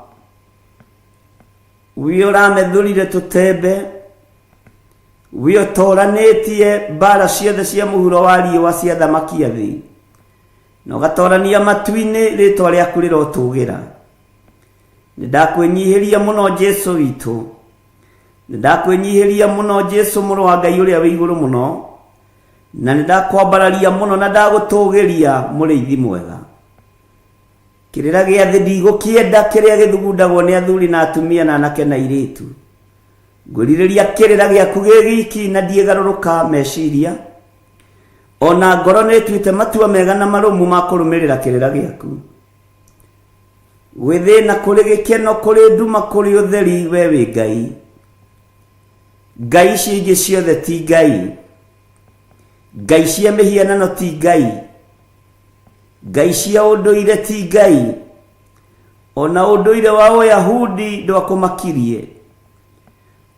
We ũramethũrire tũtembe. We ũtoranĩtie mbara ciothe cia mũhuro wa riũa cia thamaki a thĩ. Na ũgatorania matu-inĩ rĩtwa rĩaku rĩrotũgĩra. Nĩndakwĩnyihĩria mũno Jesu witũ. Nĩndakwĩnyihĩria mũno Jesu mũrũ wa Ngai ũrĩa wĩ igũrũ mũno. Na nĩndakwambararia mũno na ndagũtũgĩria mũrĩithi mwega. Kĩrĩra gĩa thĩ ndigũkĩenda kĩrĩa gĩthugundagwo nĩ athuri na atumia na anake na airĩtu. Ngwĩrirĩria kĩrĩra gĩaku gĩ wiki na ndiĩgarũrũka meciria. Ona ngoro nĩĩtuĩte matua mega na marũmu ma kũrũmĩrĩra kĩrĩra gĩaku. Gwĩthĩna kũrĩ gĩkeno kũrĩ nduma kũrĩ ũtheri we wĩ Ngai. Ngai ici ingĩ ciothe ti Ngai. Ngai cia mĩhianano ti Ngai. Ngai cia ũndũire ti Ngai. Ona ũndũire wa Ũyahudi ndwakũmakirie.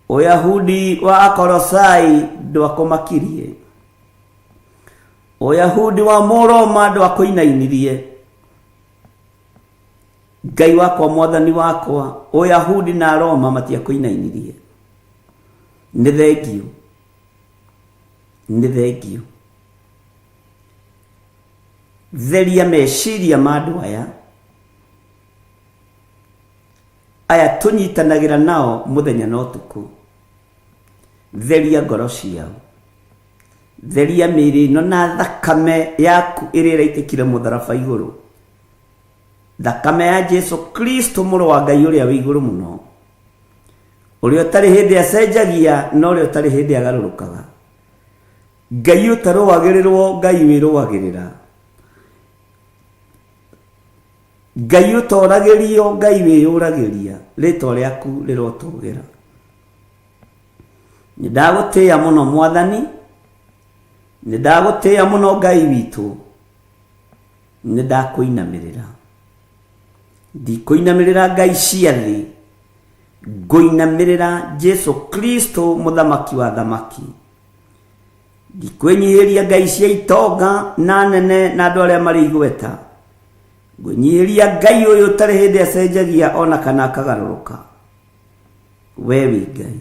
Ũyahudi wa Akolosai ndwakũmakirie. Ũyahudi wa Mũroma ndwakũinainirie. Ngai wakwa mwathani wakwa, Ũyahudi na Roma matiakũinainirie. Nĩ thengio. Nĩ thengio. Theria meciria ma andũ aya tũnyitanagĩra nao mũthenya na ũtukũ. Theria ngoro ciao. Theria mĩĩrĩ ĩno na thakame yaku ĩrĩa ĩraitĩkire mũtharaba igũrũ. Thakame ya Jesu Kristo mũrũ wa Ngai ũrĩa wĩ igũrũ mũno. Ũrĩa ũtarĩ hĩndĩ acenjagia no ũrĩa ũtarĩ hĩndĩ agarũrũkaga. Ngai ũtarũagĩrĩrwo, Ngai wĩrũagĩrĩra. Ngai ũtoragĩrio, Ngai wĩyũragĩria. Rĩtwa rĩaku rĩrotũgĩra. Nĩndagũtĩĩa mũno Mwathani. Nĩndagũtĩĩa mũno Ngai witũ. Nĩndakũinamĩrĩra. Ndikũinamĩrĩra ngai cia thĩ. Ngũinamĩrĩra Jesu Kristo mũthamaki wa thamaki. Ndikwĩnyihĩria ngai cia itonga na nene na andũ arĩa marĩ igweta. Ngũnyihĩria Ngai ũyũ ũtarĩ hĩndĩ acenjagia ona kana akagarũrũka. We wĩ Ngai.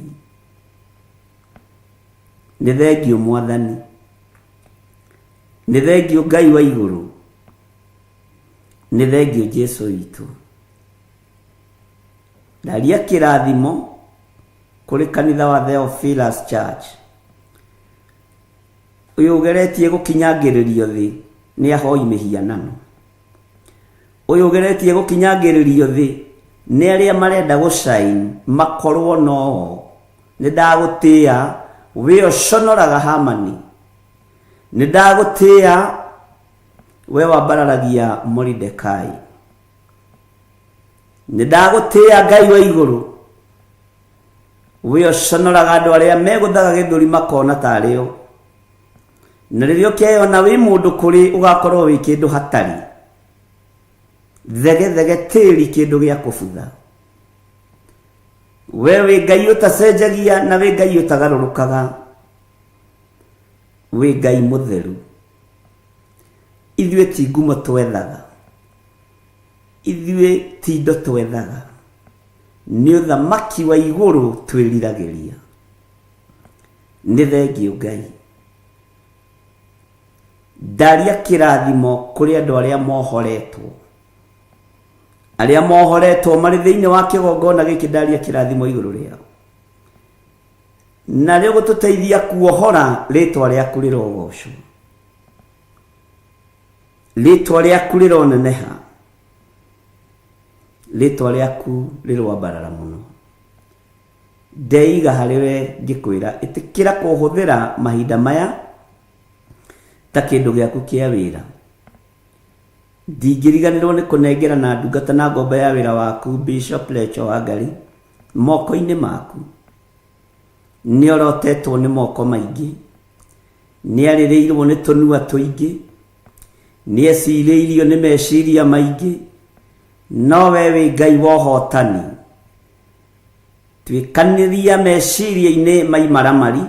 Nĩ thengio Mwathani. Nĩ thengio Ngai wa igũrũ. Nĩ thengio Jesu witũ. Ndaria kĩrathimo kũrĩ kanitha wa Theophilus Church. Ũyũ ũgeretie gũkinyangĩrĩrio thĩ nĩ ahoi mĩhianano. Ũyũ ũgeretie gũkinyangĩrĩrio thĩ nĩ arĩa marenda gũcaini makorwo no. Nĩndagũtĩĩa we ũconoraga Hamani. Nĩndagũtĩĩa we wambararagia Moridekai. Nĩndagũtĩĩa Ngai wa igũrũ. We ũconoraga andũ arĩa megũthaga gĩthũri makona tarĩo. Na rĩrĩa ũkeyona wĩ mũndũ kũrĩ ũgakorwo wĩ kĩndũ hatarĩ. Thege thege tĩri kĩndũ gĩa kũbutha. We wĩ Ngai ũtacenjagia na wĩ Ngai ũtagarũrũkaga. Wĩ Ngai mũtheru. Ithuĩ ti ngumo twethaga. Ithuĩ ti indo twethaga. Nĩ ũthamaki wa igũrũ twĩriragĩria. Nĩ thengio Ngai. ndaria kirathimo kuri andu aria mohoretwo mari thiini wa kigongona giki, ndaria kirathimo iguru riao, na rio gututeithia kuohora ritwa riaku rirogocwo, ritwa riaku rironeneha, ritwa riaku rirwambarara muno. Ndeiga hariwe ngikwira itikira kuhuthira mahinda maya ta kindu giaku kia wira. Ndingiriganirwo ni kunengera na ndungata na ngombe ya wira waku Bishop Lecho Wangai moko-ini maku. Ni orotetwo ni moko maingi, ni aririirwo ni tunua tuingi, ni eciriirio ni meciria maingi, no we wi Ngai wa ũhotani. Twikaniria meciria-ini maimaramari,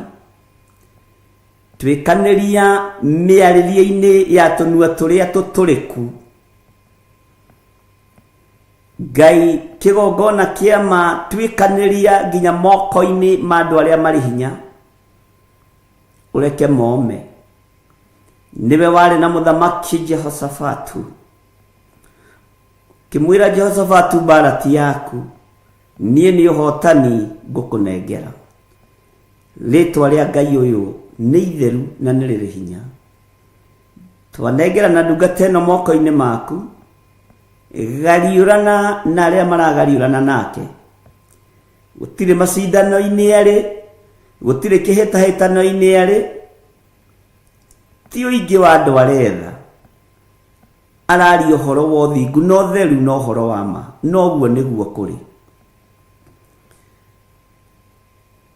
twikaniria miariria-ini ya tunua turia tuturiku. Ngai kigongona kiama twikaniria nginya moko-ini ma andu aria mari hinya, ureke mome. Niwe wari na muthamaki Jehoshafatu, kimwira Jehoshafatu, barati yaku nie ni ũhotani ngukunengera. Ritwa ria Ngai uyu ni itheru na ni riri hinya. Twanengera na ndungata ĩno moko-ini maku, gariurana na aria maragariurana nake. Gutire macindano-ini ari, gutire kihitahitano-ini ari, ti uingi wa andu aretha. Arari uhoro wa uthingu no theru no uhoro wa ma, no guo niguo kuri.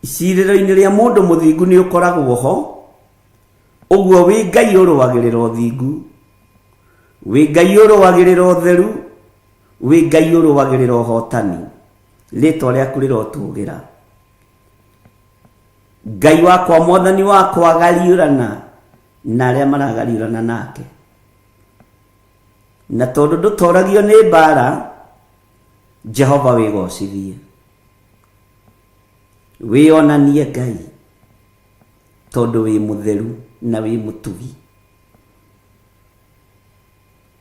Icirĩro-inĩ ria mundu muthingu ni ukoragwo ho, uguo wi Ngai uruagirira uthingu, wi Ngai uruagirira utheru, wi Ngai uruagirira uhotani. Ritwa riaku rirotugira. Ngai wakwa, mwathani wakwa, gariurana na aria maragariurana nake. Na tondu ndutoragio ni mbara, Jehova wigocithie, wionanie Ngai, tondu wi mutheru na wi mutugi,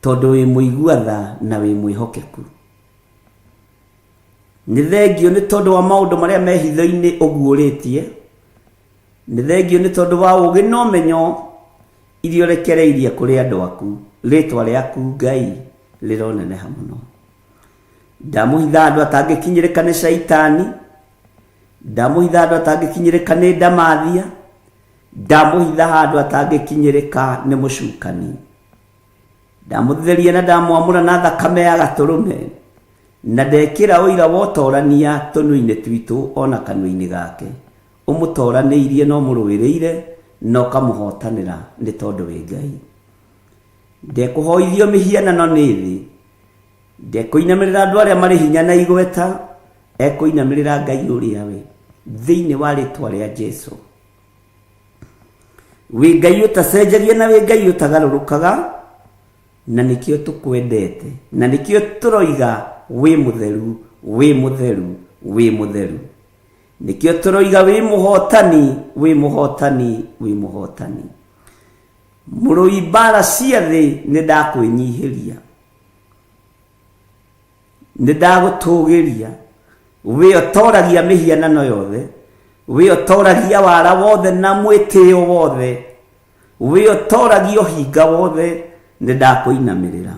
tondu wi muigua tha na wi mwihokeku. Ni thengio ni tondu wa maundu maria mehitho-ini uguuritie, ni thengio ni tondu wa ugi na umenyo iria urekereirie kuri andu aku. Ritwa riaku Ngai rironeneha muno. Ndamuhitha andu atangikinyirika ni Shaitani, ndamuhitha andu atangikinyirika ni ndamathia, ndamuhitha andu atangikinyirika ni mucukani. Ndamutheria na ndamwamura na thakame ya gaturume, na ndekira uira wa utorania tunu-ini twitu ona kanua-ini gake. Umutoraniirie no muruwiriire no kamuhotanira ni tondu wi Ngai. Ndekuhoithio mihianano ni thi, ndekuinamirira andu aria mari hinya na igweta, ekuinamirira Ngai uria we thiini wa ritwa ria Jesu. Wi Ngai utacenjagia na wi Ngai utagarurukaga, na nikio tukwendete, na nikio turoiga wi mutheru, wi mutheru, wi mutheru. Nikio turoiga wi muhotani, wi muhotani, wi muhotani. Murui mbara cia thi ni ndakwinyihiria, ni ndagutugiria. Wi otoragia mihianano yothe, wi otoragia wara wothe na mwitio wothe, wi otoragia uhinga wothe, ni ndakuinamirira.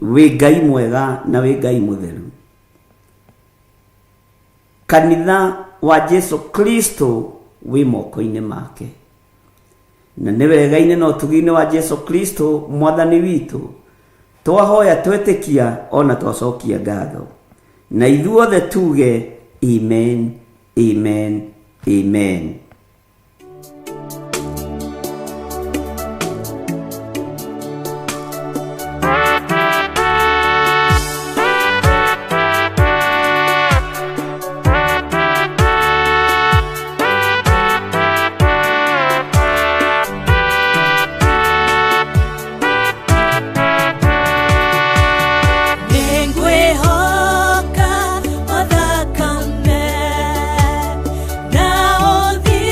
Wi Ngai mwega na wi Ngai mutheru. Kanitha wa Jesu Kristo wi moko-ini make, na ni wega-ini no tugi-ini wa Jesu Kristo mwathani witu. Twahoya twetikia ona twacokia ngatho, na ithuothe tuge amen, amen, amen. Ngwĩhoka o thakame na ũthiũ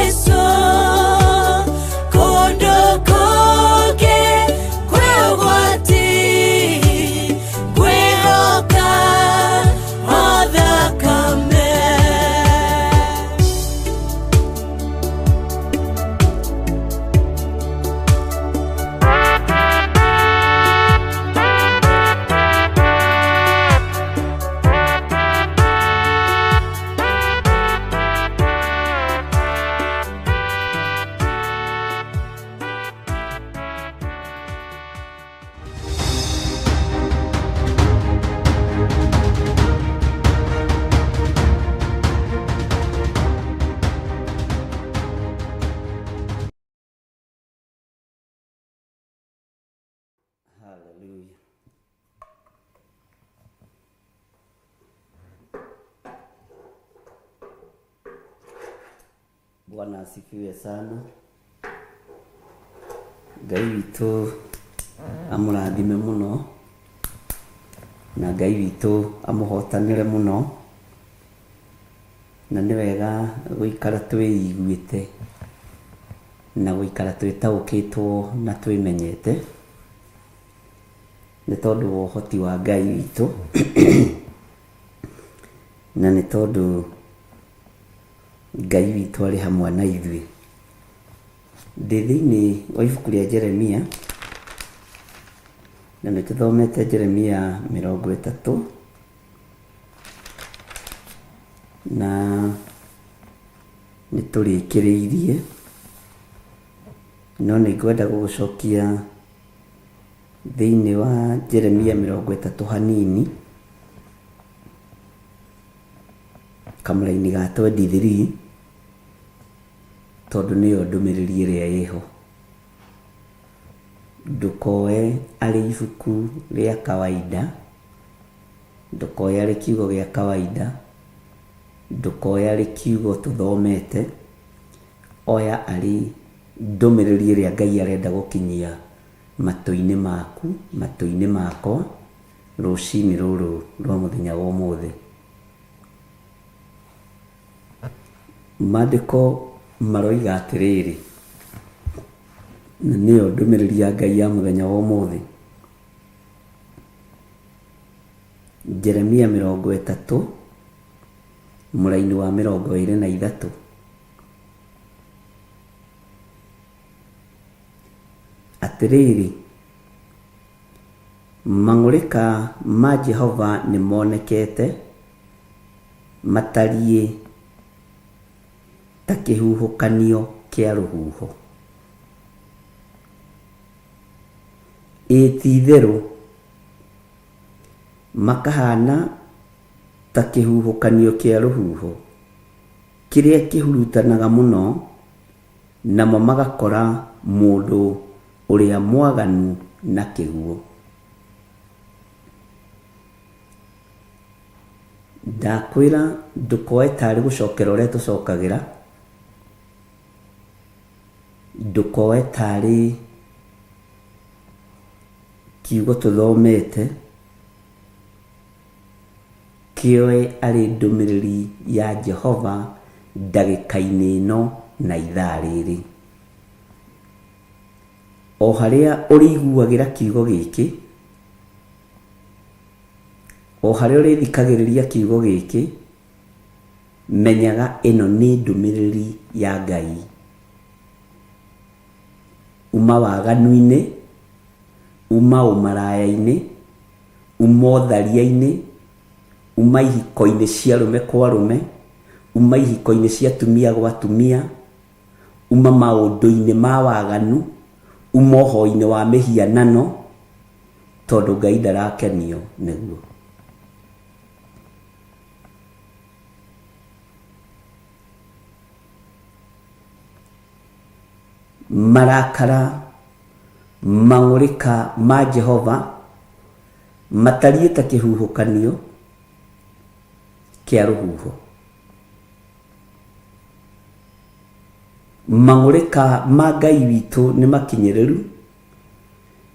Jesu kondo koge kwegwati kwehoka othakame Haleluya. Bwana asifiwe sana. Ngai witũ amũrathime mũno na Ngai witũ amũhotanĩre mũno, na nĩ wega gũikara twĩiguĩte na gũikara twĩtaũkĩtwo na twĩmenyete nĩ tondũ wa ũhoti wa Ngai witũ na nĩ tondũ Ngai witũ arĩ hamwe na ithuĩ. Ndĩ thĩinĩ wa ibuku rĩa Jeremia na nĩ tũthomete Jeremia 30 na nĩ tũrĩkĩrĩirie, no nĩ ngwenda gũgũcokia thĩinĩ wa Jeremia 30 hanini kamũra-inĩ ga 23 tondũ nĩyo ndũmĩrĩri ĩrĩa ĩho. Ndũkoe arĩ ibuku rĩa kawaida, ndũkoe arĩ kiugo gĩa kawaida, ndũkoe arĩ kiugo tũthomete, oya arĩ ndũmĩrĩri ĩrĩa Ngai arenda gũkinyia matũ-inĩ maku, matũ-inĩ makwa rũcinĩ rũrũ rwa mũthenya wa ũmũthĩ. Maandĩko maroiga atĩrĩrĩ, na nĩyo ndũmĩrĩri ya Ngai ya mũthenya wa ũmũthĩ. Jeremia 30 mũra-inĩ wa 23 atĩrĩrĩ, mang'ũrĩka ma Jehova nĩ monekete matariĩ ta kĩhuhũkanio kĩa rũhuho. Ĩ ti-itherũ makahana ta kĩhuhũkanio kĩa rũhuho kĩrĩa kĩhurutanaga mũno, namo magakora mũndũ ũrĩa mwaganu na kĩguũ. Ndakwĩra ndũkoe tarĩ gũcokera ũrĩa tũcokagĩra, ndũkoe tarĩ kiugo tũthomete, kĩoe arĩ ndũmĩrĩri ya Jehova ndagĩka-inĩ ĩno na ithaa rĩrĩ. O harĩa ũrĩiguagĩra kiugo gĩkĩ, o harĩa ũrĩthikagĩrĩria kiugo gĩkĩ, menyaga ĩno nĩ ndũmĩrĩri ya Ngai. Uma waganu-inĩ, uma ũmaraya-inĩ, uma ũtharia-inĩ, uma ihiko-inĩ cia rũme kwa rũme, uma ihiko-inĩ cia tumia gwa tumia, uma maũndũ-inĩ ma waganu, uma ũhoi-inĩ wa mĩhianano, tondũ Ngai ndarakenio nĩguo. Marakara mang'ũrĩka ma Jehova matariĩ ta kĩhuhũkanio kĩa rũhuho. Mang'ũrĩka ma Ngai witũ nĩ makinyĩrĩru,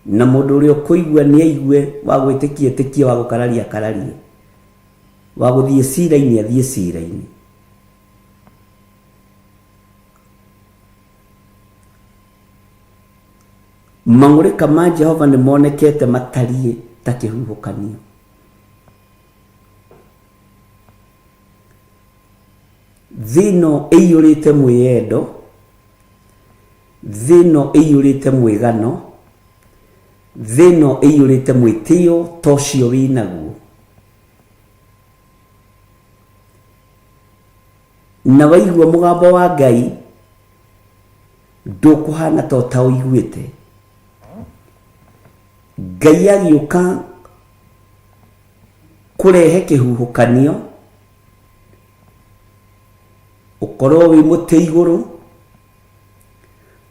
na mũndũ ũrĩa ũkũigua nĩ aigue, wa gwĩtĩkia ĩtĩkie, wa gũkararia akararie, wa gũthiĩ cira-inĩ athiĩ cira-inĩ. mang'ũrĩka ma Jehova nĩ monekete matariĩ ta kĩhuhũkanio. Thĩ ĩno ĩiyũrĩte mwĩyendo, thĩ ĩno ĩiyũrĩte mwĩgano, thĩ ĩno ĩiyũrĩte mwĩtĩo ta ũcio wĩnaguo. Na waigua mũgambo wa Ngai ndũkũhana ta ũiguĩte. Ngai agĩũka kũrehe kĩhuhũkanio, ũkorwo wĩ mũtĩ igũrũ,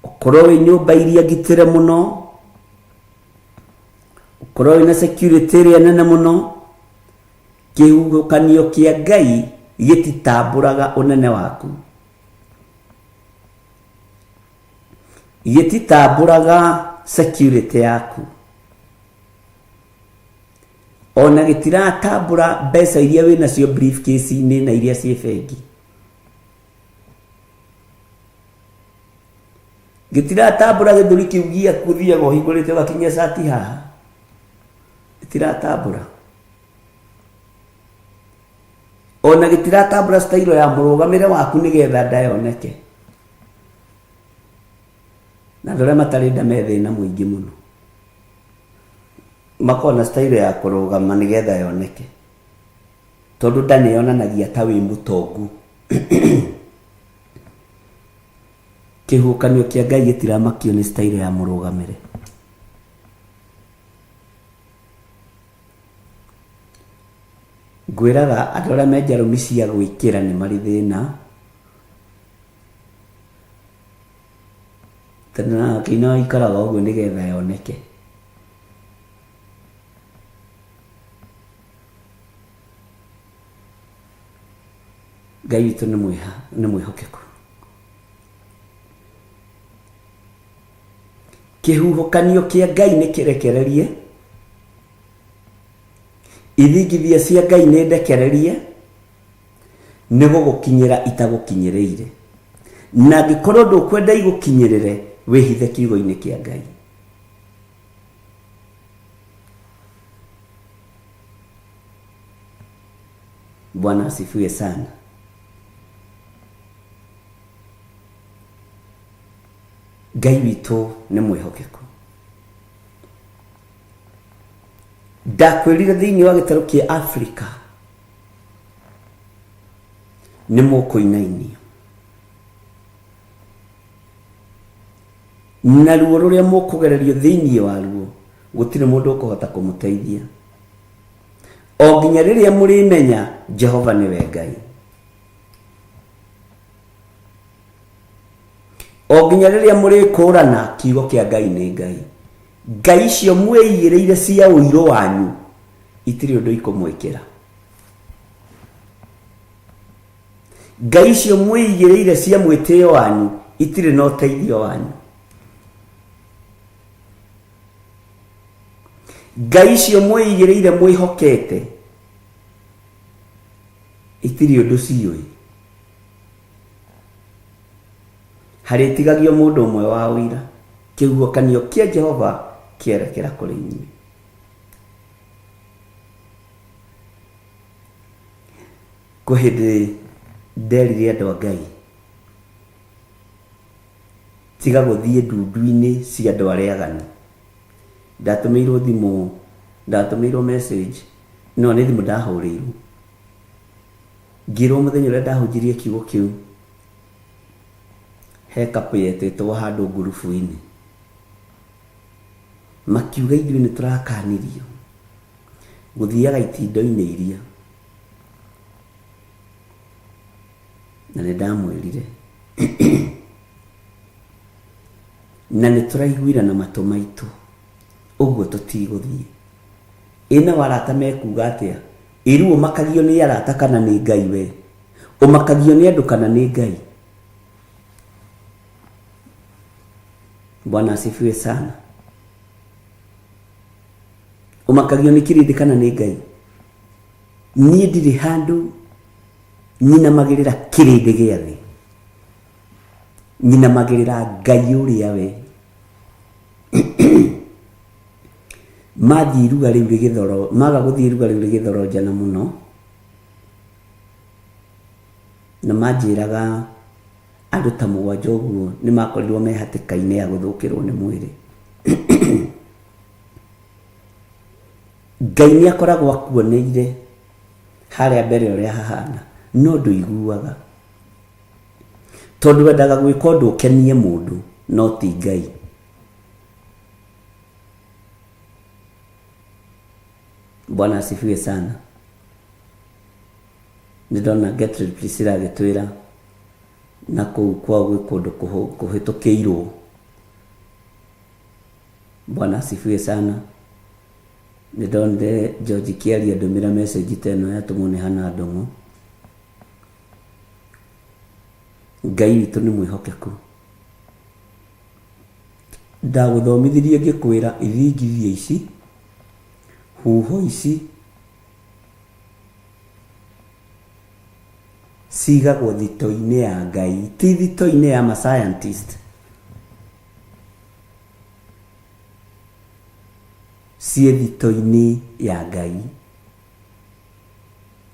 ũkorwo wĩ nyũmba iria ngitĩre mũno, ũkorwo wĩ na security ĩrĩa nene mũno, kĩhuhũkanio kĩa Ngai gĩtitambũraga ũnene waku, gĩtitambũraga security yaku, ona gĩtiratambũra mbeca iria wĩ nacio briefcase-inĩ na iria ciĩ bengi, gĩtiratambũra gĩthũri kĩu gĩaku ũthiaga ũhingũrĩte ũgakinyia cati haha, gĩtiratambũra. Ona gĩtiratambũra style ya mũrũgamĩre waku nĩgetha nda yoneke. Na andũ arĩa matarĩ nda me thĩna mũingĩ mũno, makona style ya kũrũgama nĩgetha yoneke, tondũ nda nĩyonanagia ta wĩ mũtongu. Kĩhuhũkanio kĩa Ngai gĩtiramakio nĩ style ya mũrũgamĩre. Ngwĩraga andũ arĩa menja rũmi cia gwĩkĩra nĩ marĩ thĩna. Tena nake ino ikaraga ũguo nĩgetha yoneke. Ngai witũ nĩ mwĩhokeku. Kĩhuhũkanio kĩa Ngai nĩ kĩrekererie, ithingithia cia Ngai nĩ ndekererie, nĩ gũgũkinyĩra itagũkinyĩrĩire. Na angĩkorwo ndũkwenda igũkinyĩrĩre, wĩhithe kiugo-inĩ kĩa Ngai. Bwana asifiwe sana. Ngai witũ nĩ mwĩhokeku. Ndakwĩrire thĩinĩ wa gĩtarũ kĩa Afrika nĩ mũkũinainio, na ruo rũrĩa mũkũgererio thĩinĩ waruo gũtirĩ mũndũ ũkũhota kũmũteithia, o nginya rĩrĩa mũrĩmenya Jehova nĩwe Ngai, o nginya rĩrĩa mũrĩkũrana kiugo kĩa Ngai nĩ Ngai. Ngai icio mwĩigĩrĩire cia ũirũ wanyu itirĩ ũndũ ikũmwĩkĩra. Ngai icio mwĩigĩrĩire cia mwĩtĩo wanyu itirĩ na ũteithio wanyu. Ngai icio mwĩigĩrĩire mwĩhokete itirĩ ũndũ ciũĩ. Harĩ tigagio mũndũ ũmwe wa ũira, kĩhuhũkanio kĩa Jehova kĩerekera kũrĩ inyuĩ. Kwa hĩndĩ nderire andũ a Ngai tiga gũthiĩ ndundu-inĩ cia andũ arĩa aganu. Ndatũmĩirwo thimũ, ndatũmĩirwo message, no nĩ thimũ ndahũrĩirwo, ngĩrwo mũthenya ũrĩa ndahunjirie kiugo kĩu he kapu yetĩtwo handũ ngurubu-inĩ, makiuga ithuĩ nĩ tũrakanirio gũthiaga itindo-inĩ iria, na nĩ ndamwĩrire na nĩ tũraiguĩra matũ maitũ, ũguo tũtigũthiĩ. Ĩna warata mekuga atĩa? Ĩru ũmakagio nĩ arata kana nĩ Ngai we? Ũmakagio nĩ andũ kana nĩ Ngai? Bwana asifiwe sana. Ũmakagio nĩ kĩrĩndĩ kana nĩ Ngai? Niĩ ndirĩ handũ nyinamagĩrĩra kĩrĩndĩ gĩa thĩ, nyinamagĩrĩra Ngai ũrĩa we. mathii iruga riu rigithoro maga guthii iruga riu rigithoro jana muno na manjiraga andu ta mugwanja uguo ni makorirwo me hatikaine ya guthukirwo ni mwiri Ngai ni akoragwo akuoneire haria mbere uria hahana no nduiguaga tondu wendaga gwika undu ukenie mundu no ti Ngai. Bwana asifiwe sana. Ndona Gertrude Priscilla agitwira na kuu kwa gwi kundu kuhitukiirwo. Bwana asifiwe sana. Ndonde George Kiaria ndumira message teno yatumune hana ndongo. Ngai witu ni mwihokeku. Ndaguthomithirie ngikwira ithingithia ici huho ici sigagwo thito-ini ya Ngai, ti thito-ini ya ma scientist. Sie thito-ini ya Ngai.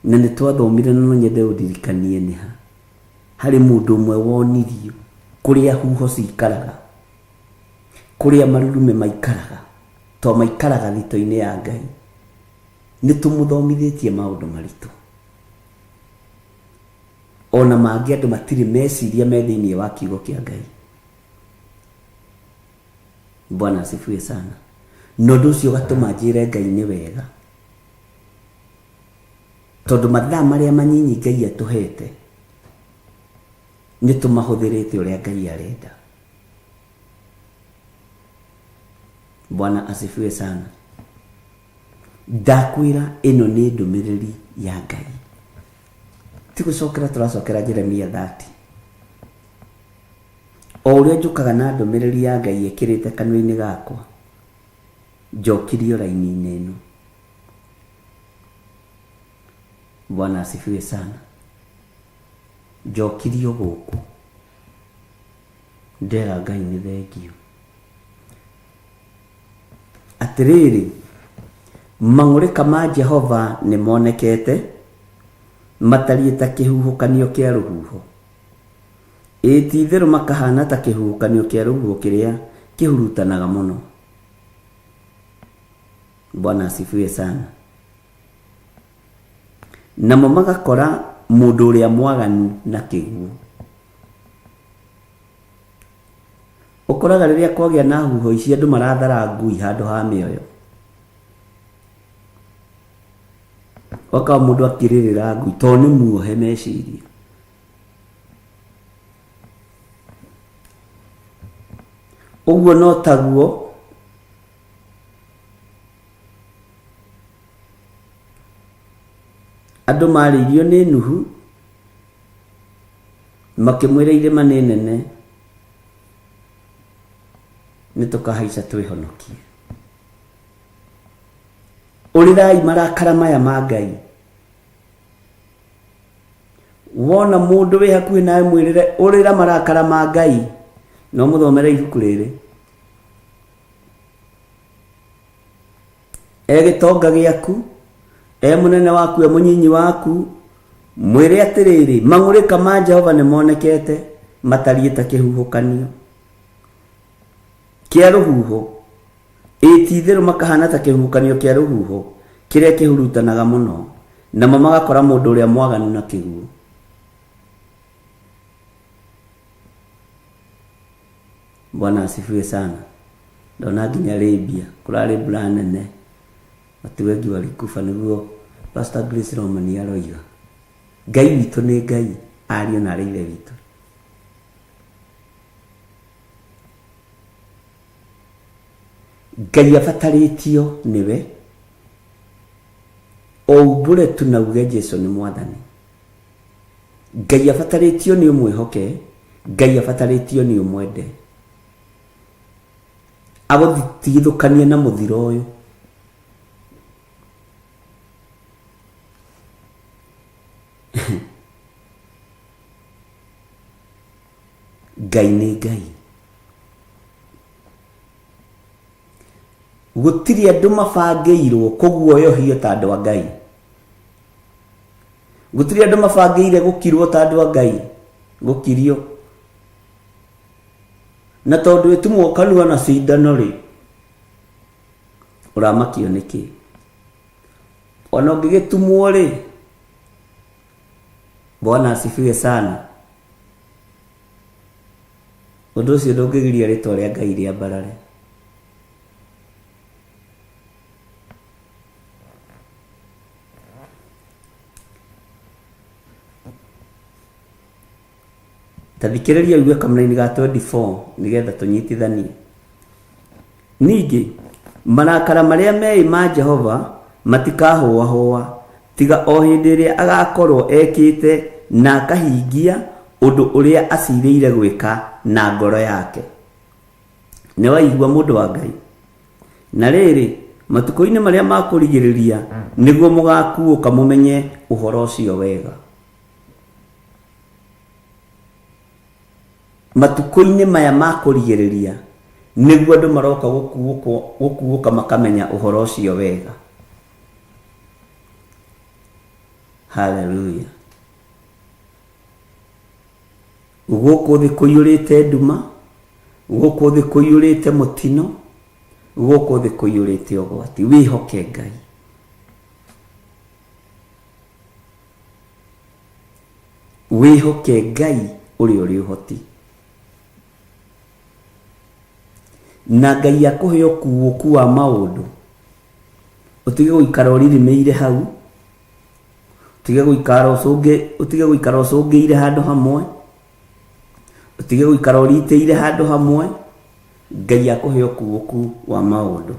Na nĩ twathomire no nyende ũndirikanie nĩ ha harĩ mũndũ ũmwe wonirio kũrĩa huho cikaraga, kũrĩa marurume maikaraga, to maikaraga thito-ini ya Ngai. Nĩ tũmũthomithĩtie maũndũ maritũ ona mangĩ andũ matirĩ meciria me thĩinĩ wa kiugo kĩa Ngai. Bwana asifiwe sana. No ũndũ ũcio ũgatũma njĩre Ngai nĩ wega tondũ mathaa marĩa manyinyi Ngai atũhete nĩ tũmahũthĩrĩte ũrĩa Ngai arenda. Bwana asifiwe sana. Ndakwĩra ĩno nĩ ndũmĩrĩri ya Ngai. Tigucokera turacokera Jeremia 30. O ũrĩa njukaga na ndũmĩrĩri ya Ngai ĩkĩrĩte kanua-inĩ gakwa njokirio raini-inĩ ĩno. Bwana asifiwe sana. Njokirio gũkũ ndera Ngai nĩ thengio. Atiriri mang'ũrĩka ma Jehova nĩ monekete matariĩ ta kĩhuhũkanio kĩa rũhuho. Ti-itherũ makahana ta kĩhuhũkanio kĩa rũhuho kĩrĩa kĩhurutanaga mũno. Bwana asifiwe sana. Namo magakora mũndũ ũrĩa mwaganu na kĩguũ. Ũkoraga rĩrĩa kwagĩa na huho ici andũ marathara ngui handũ ha mĩoyo. Wakawa mũndũ akĩrĩrĩra ngui to nĩ muohe meciria. Ũguo no taguo andũ marĩirio nĩ Nuhu makĩmwĩra irĩma nĩ nene nĩ tũkahaica twĩhonokie. Ũrĩrai marakara maya ma Ngai. Wona mũndũ wĩ hakuhĩ nawe mwĩrĩre ũrĩra marakara ma Ngai. No mũthomere ibuku rĩrĩ. Gĩtonga gĩaku, mũnene waku, mũnyinyi waku, mwĩre atĩrĩrĩ, mang'ũrĩka ma Jehova nĩ monekete matariĩ ta kĩhuhũkanio kĩa rũhuho. Ti-itherũ makahana ta kĩhuhũkanio kĩa rũhuho kĩrĩa kĩhurutanaga mũno, namo magakora mũndũ ũrĩa mwaganu na kĩguũ. Bwana asifiwe sana. Ndona nginya Arabia kũrarĩ mbura nene, watu wengi walikufa, nĩguo Pastor Grace Romani aroiga. Ngai witũ nĩ Ngai, ariũ na arĩ ithe witũ. Ngai abatarĩtio nĩwe, o umbũre tu na uge Jesũ nĩ mwathani. Ngai abatarĩtio nĩ ũmwĩhoke, Ngai abatarĩtio nĩ ũmwende. Agũtigithũkanie na mũthiro ũyũ. Ngai nĩ Ngai. gutiri andu mabangĩirwo kũguoyohio ta andũ a Ngai. Gutiri andu mabangĩire gũkirwo ta andũ a Ngai, gũkirio. Na tondu wetumwo kanua na cindano ri, ũramakio nĩkĩ? Ona ũngĩgĩtumwo ri, Bwana asifiwe sana. Ũndũ ũcio ndũngĩgiria rĩtwa rĩa Ngai rĩa mbarare. Tathikĩrĩria ugue kamũraini ga 24 nigetha tũnyitithanie. Ningĩ marakara marĩa mei ma Jehova matikahũahũa tiga o hĩndĩ ĩrĩa agakorwo ekĩte na akahingia ũndũ ũrĩa acirĩire gwĩka na ngoro yake. Nĩ waigua mũndũ wa Ngai? Na rĩrĩ, matukũ-inĩ marĩa makũrigĩrĩria nĩguo mũgakuũka mũmenye ũhoro ũcio wega. Matukũ-inĩ maya makũrigĩrĩria nĩguo andũ maroka gũkuũka makamenya ũhoro ũcio wega. Hallelujah. Gũkũ thĩ kũiyũrĩte nduma, gũkũ thĩ kũiyũrĩte mũtino, gũkũ thĩ kũiyũrĩte ũgwati. Wĩhoke Ngai. Wĩhoke Ngai ũrĩa ũrĩ ũhoti. Na Ngai akũhe ũkuũku wa maũndũ. Ũtige gũikara ũririmĩire hau. Ũtige gũikara ũcũngĩire handũ hamwe. Ũtige gũikara ũritĩire handũ hamwe. Ngai akũhe ũkuũku wa maũndũ.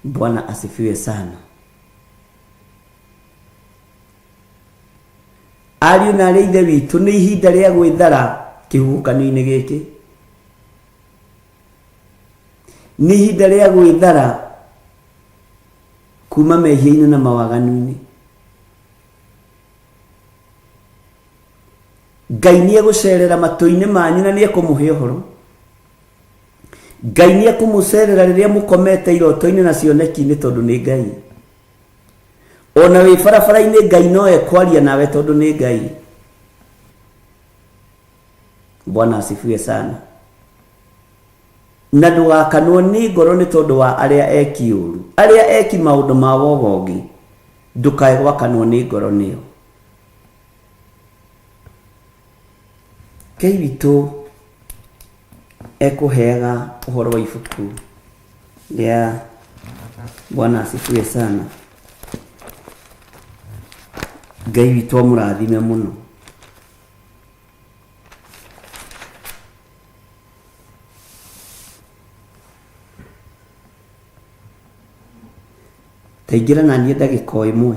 Bwana asifiwe sana. Ariũ na arĩa ithe witũ, nĩ ihinda rĩa gwĩthara kĩhuhũkanio-inĩ gĩkĩ. Nĩ ihinda rĩa gwĩthara kuma mehia-inĩ na mawaganu-inĩ. Ngai nĩ egũcerera matũ-inĩ manyu na nĩ ekũmũhe ũhoro. Ngai nĩ ekũmũcerera rĩrĩa mũkomete iroto-inĩ na cioneki-inĩ tondũ nĩ Ngai. Ona wĩ barabara-inĩ Ngai no ekwaria nawe tondũ nĩ Ngai. Bwana asifiwe sana. Na ndũgakanwo nĩ ngoro nĩ tondũ wa arĩa eki ũru. Arĩa eki maũndũ ma wogongi, ndũkae gwakanwo nĩ ngoro nĩo. Ngai witũ ekũheaga ũhoro wa ibuku rĩa Bwana asifiwe sana. Ngai witũ amũrathime mũno. Taingĩra na niĩ ndagĩka o ĩmwe.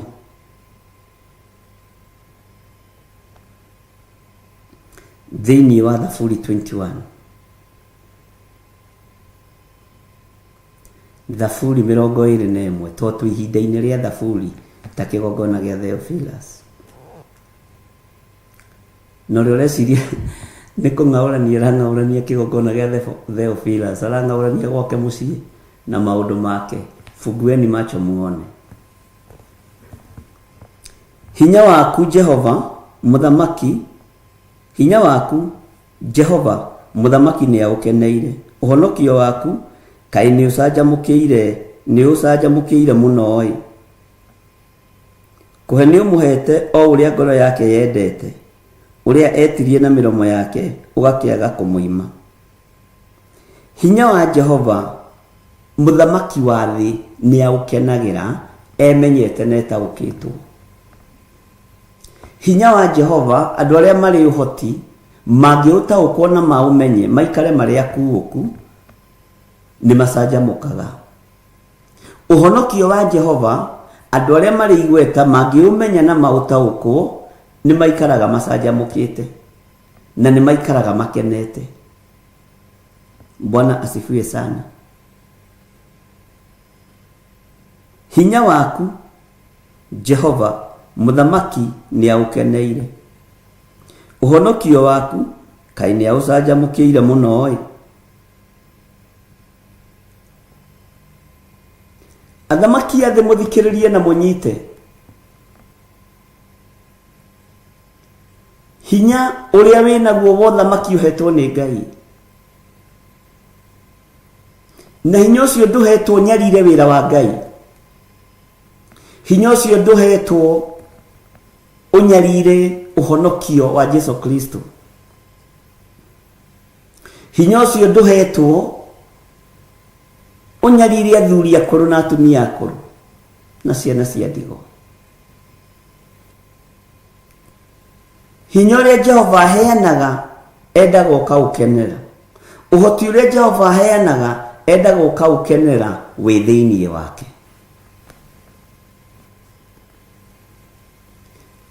Thĩinĩ wa Thaburi 21. Thaburi 21 tondũ ihinda-inĩ rĩa Thaburi ta kĩgongona gĩa Theophilus. No rĩo reciria nĩ kũng'aũrania arang'aũrania kĩgongona gĩa Theophilus, arang'aũrania gwake mũciĩ na maũndũ make. Fungueni macho muone. Hinya waku Jehova mũthamaki, hinya waku Jehova mũthamaki nĩ aũkeneire. Ũhonokio waku kaĩ nĩ ũcanjamũkĩire mũno ĩ. Kũhe nĩ ũmũhete o ũrĩa ngoro yake yendete, ũrĩa etirie na mĩromo yake ũgakĩaga kũmũima. Hinya wa Jehova mũthamaki wa thĩ nĩ aũkenagĩra, emenyete na etaũkĩtwo. Hinya wa Jehova andũ arĩa marĩ ũhoti mangĩũtaũkwo na maũmenye maikare marĩ akuũku nĩ macanjamũkaga. Ũhonokio wa Jehova andũ arĩa marĩ igweta mangĩũmenya na maũtaũkwo nĩ maikaraga macanjamũkĩte na nĩ maikaraga makenete. Bwana asifiwe sana. Hinya waku Jehova mũthamaki nĩ aũkeneire. Ũhonokio waku Kai nĩ aũcanjamũkĩire mũno ĩ. Athamaki a thĩ mũthikĩrĩrie na mũnyite. Hinya ũrĩa wĩnaguo wa ũthamaki ũhetwo nĩ Ngai. Na hinya ũcio ndũhetwo nyarire wĩra wa Ngai. Hinya ũcio ndũhetwo ũnyarire ũhonokio wa Jesu Kristo. Hinya ũcio ndũhetwo ũnyarire athuri akũrũ na atumia akũrũ na ciana cia ndigwa. Hinya ũrĩa Jehova aheanaga endaga ũkaũkenera. Ũhoti ũrĩa Jehova aheanaga endaga ũkaũkenera wĩ thĩinĩ wake.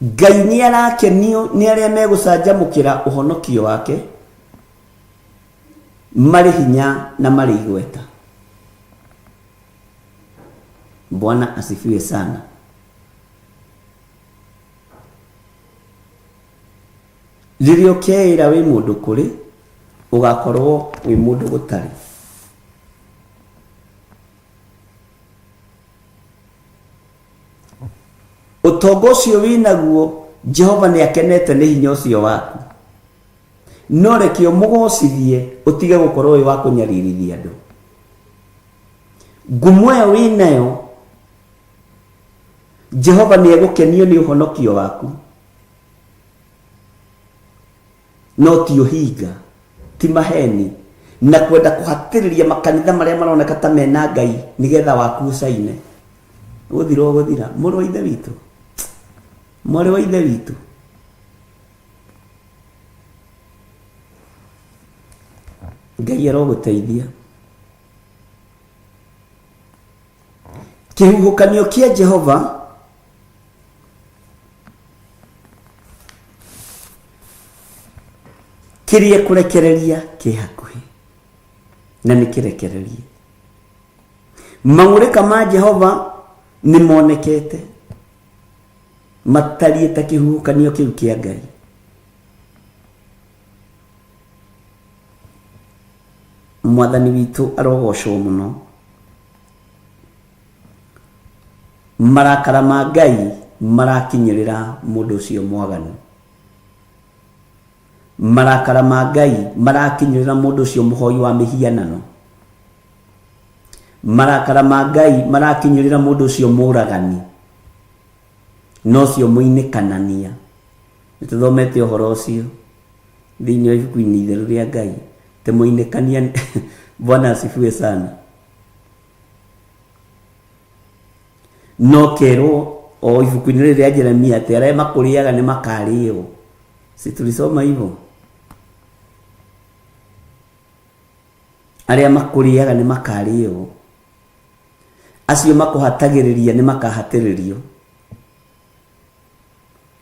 Ngai nĩ arakenio nĩ arĩa megũcanjamũkĩra ũhonokio wake marĩ hinya na marĩ igweta. Bwana asifiwe sana. Rĩrĩa ũkeĩra wĩ mũndũ kũrĩ ũgakorwo wĩ mũndũ gũtarĩ. Ũtonga ũcio wĩnaguo Jehova nĩ akenete nĩ hinya ũcio waku. No reke ũmũgocithie ũtige gũkorwo wĩ wa kũnyaririthia andũ. Ngumo ĩyo wĩnayo Jehova nĩ egũkenio nĩ ũhonokio waku. No ti ũhinga, ti maheni na kwenda kũhatĩrĩria makanitha marĩa maroneka ta mena Ngai nĩgetha waku ũcaine. Gũthira gũthira mũrũ wa ithe witũ. Mwarĩ wa ithe witũ. Ngai arogũteithia. Kĩhuhũkanio kĩa Jehova kĩrĩa kũrekereria kĩ hakuhĩ na nĩ kĩrekererie. Mang'ũrĩka ma Jehova nĩ monekete matariĩ ta kĩhuhũkanio kĩu kĩa Ngai. Mwathani witũ arogocwo mũno. Marakara ma Ngai marakinyĩrĩra mũndũ ũcio mwaganu. Marakara ma Ngai marakinyĩrĩra mũndũ ũcio mũhoi wa mĩhianano. Marakara ma Ngai marakinyĩrĩra mũndũ ũcio mũragani. No cio mũinĩkanania. Nĩtũthomete ũhoro ũcio thĩinĩ wa ibuku-inĩ itheru rĩa Ngai. Te mũinĩkania. Bwana asifiwe sana. No kerwo o ibuku-inĩ rĩa Jeremia atĩ arĩa makũrĩaga nĩ makarĩo. Si tulisoma hivyo? Arĩa makũrĩaga nĩ makarĩo. Acio makũhatagĩrĩria nĩ makahatĩrĩrio.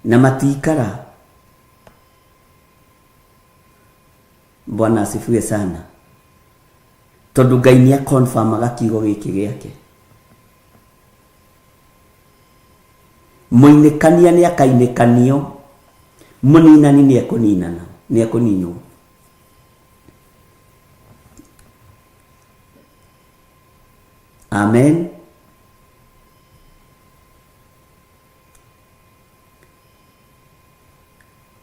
Na matikara. Bwana asifiwe sana. Tondũ Ngai nĩ akonfirmaga kiugo gĩkĩ gĩake. Mũinĩkania nĩ akainĩkanio. Mũninani nĩ ekũninana. Nĩ ekũninwo. Amen.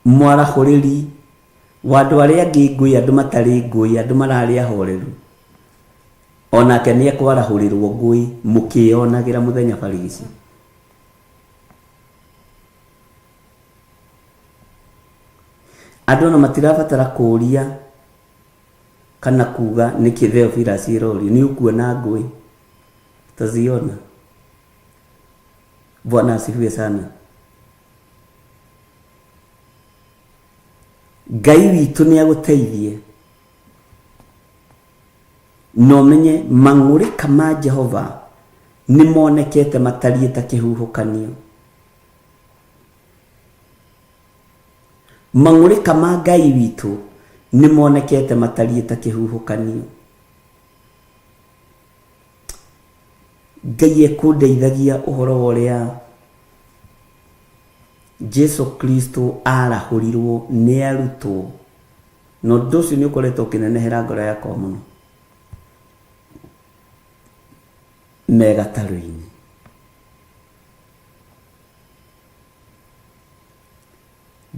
Mwarahũrĩri wa andũ arĩa angĩ ngũĩ, andũ matarĩ ngũĩ, andũ mararĩ ahoreru. Onake nĩ ekwarahũrĩrwo ngũĩ mũkĩonagĩra mũthenya barigici. Andũ no matirabatara kũria kana kuga nĩkĩ Theophilus ĩrorio, nĩ ũkuona ngũĩ taziona. Bwana asifiwe sana. Ngai witũ nĩ agũteithie. No menye mang'ũrĩka ma Jehova nĩ monekete matariĩ ta kĩhuhũkanio. Mang'ũrĩka ma Ngai witũ nĩ monekete matariĩ ta kĩhuhũkanio. Ngai ekũndeithagia ũhoro ũrĩa Jesu Kristo arahũrirwo nĩ arutwo no ũndũ ũcio nĩ ũkoretwo ũkĩnenehera ngoro yakwa mũno me gatarũ-inĩ.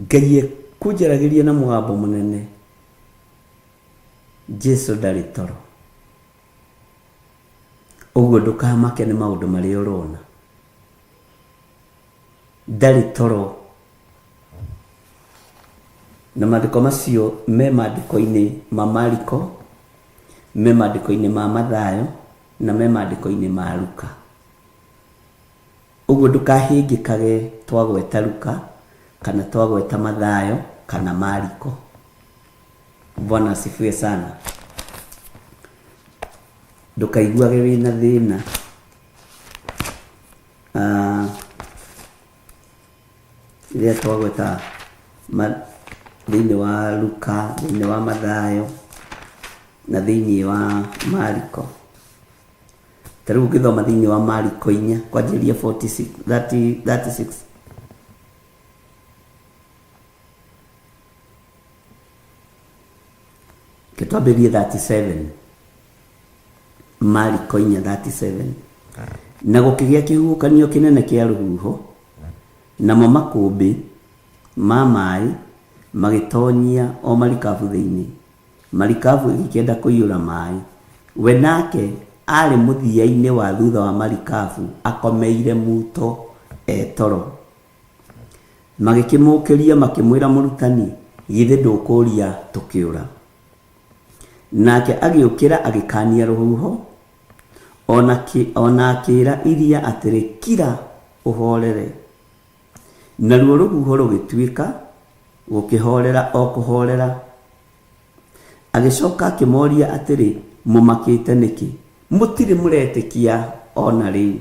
Ngai ekũnjaragĩria na mũgambo mũnene, Jesu ndarĩ toro. Ũguo ndũkamake nĩ maũndũ marĩa ũrona, ndarĩ toro. Na maandĩko macio me maandĩko-inĩ ma Mariko, me maandĩko-inĩ ma Mathayo, na me maandĩko-inĩ ma Luka. Ũguo ndũkahĩngĩkage twagweta Luka kana twagweta Mathayo kana Mariko. Bwana asifiwe sana. Ndũkaiguage wĩna thĩna. Rĩrĩa twagweta thĩinĩ wa Luka, thĩinĩ wa Mathayo na thĩinĩ wa Mariko. Tarĩu ũngĩthoma thĩinĩ wa Mariko 4 kwanjĩrĩria 36. Twambĩrĩrie 37. Mariko 4:37. Na gũkĩgĩa kĩhuhũkanio kĩnene kĩa rũhuho, namo makũmbĩ ma maĩ magĩtonyia o marikabu thĩinĩ. Marikabu ĩgĩkĩenda kũiyũra maĩ. We nake arĩ mũthia-inĩ wa thutha wa marikabu akomeire muto etoro. Magĩkĩmũkĩria makĩmwĩra, Mũrutani, githĩ ndũkũũria tũkĩũra? Nake agĩũkĩra agĩkania rũhuho, ona akĩra iria atĩrĩ, kira ũhorere. Naruo rũhuho rũgĩtuĩka gũkĩhorera o kũhorera. Agĩcoka akĩmoria atĩrĩ, mũmakĩte nĩkĩ? Mũtirĩ mũretĩkia ona rĩu?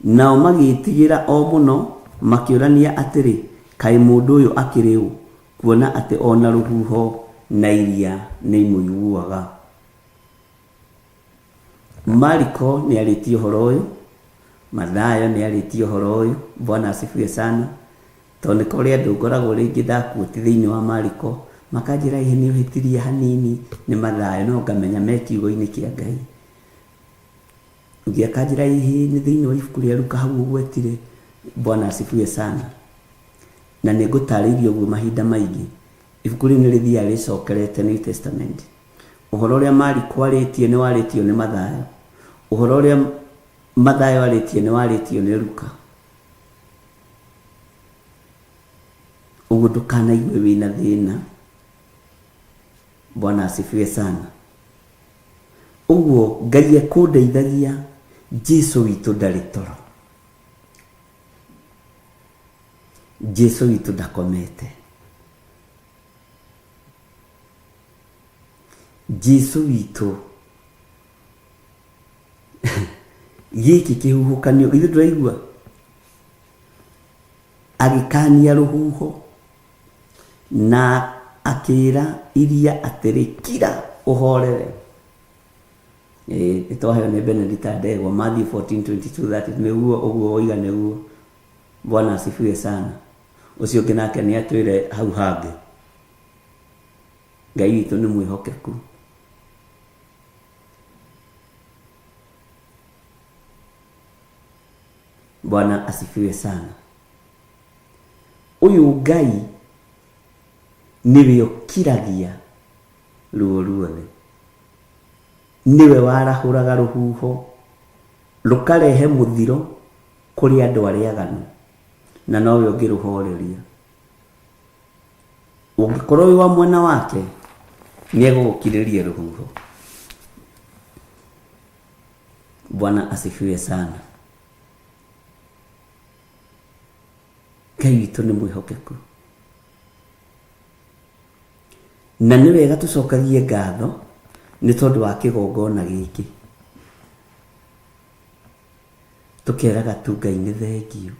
Nao magĩĩtigĩra o mũno, makĩũrania atĩrĩ, kaĩ mũndũ ũyũ akĩrĩ ũ, kuona atĩ ona rũhuho na iria nĩ imũiguaga. Mariko nĩ arĩtie ũhoro ũyũ, Mathayo nĩ arĩtie ũhoro ũyũ. Bwana asifiwe sana. Tondũ nĩ kũrĩ andũ ngoragwo rĩngĩ ndakuoti thĩinĩ wa Mariko, makanjĩra ihe nĩ ũhĩtirie hanini nĩ Mathayo, no ngamenya me kiugo-inĩ kĩa Ngai. Ũngĩ akanjĩra ihe nĩ thĩinĩ wa ibuku rĩa Luka hau ũgwetire. Bwana asifiwe sana. Na nĩ ngũtarĩirio ũguo mahinda maingĩ. Ibuku rĩu nĩ rĩthiaga rĩcokerete New Testament. Ũhoro ũrĩa Mariko arĩtie nĩ warĩtio nĩ Mathayo. Ũhoro ũrĩa Mathayo arĩtie nĩ warĩtio nĩ Luka. Ũguo ndũkanaigue wĩna thĩna. Bwana asifiwe sana. Ũguo Ngai ekũndeithagia, Jesu witũ ndarĩ toro. Jesu witũ ndakomete. Jesu witũ gĩkĩ kĩhuhũkanio githĩ ndũraigua? Agĩkania rũhuho na akĩra iria atĩrĩ, kira ũhorere. Nĩtwaheo nĩ Benedict Ndegwa, Matthew 14:22. That is nĩguo ũguo oiga nĩguo. Bwana asifiwe sana. Ũcio ũngĩ nake nĩ atwĩre hau hangĩ, Ngai witũ nĩ mwĩhokeku. Bwana asifiwe sana. Uyu Ngai niwe ũkiragia ruo ruothe. Niwe warahũraga rũhuho rũkarehe mũthiro kũrĩ andũ arĩa aganu, na nowe ũngĩrũhoreria. Ũngĩkorwo wĩ wa mwena wake nĩegũgũkirĩria rũhuho. Bwana asifiwe sana. Ngai witũ nĩ mwĩhokeku. Na nĩ wega tũcokagie ngatho nĩ tondũ wa kĩgongona gĩkĩ. Tũkeraga tu Ngai nĩ thengio.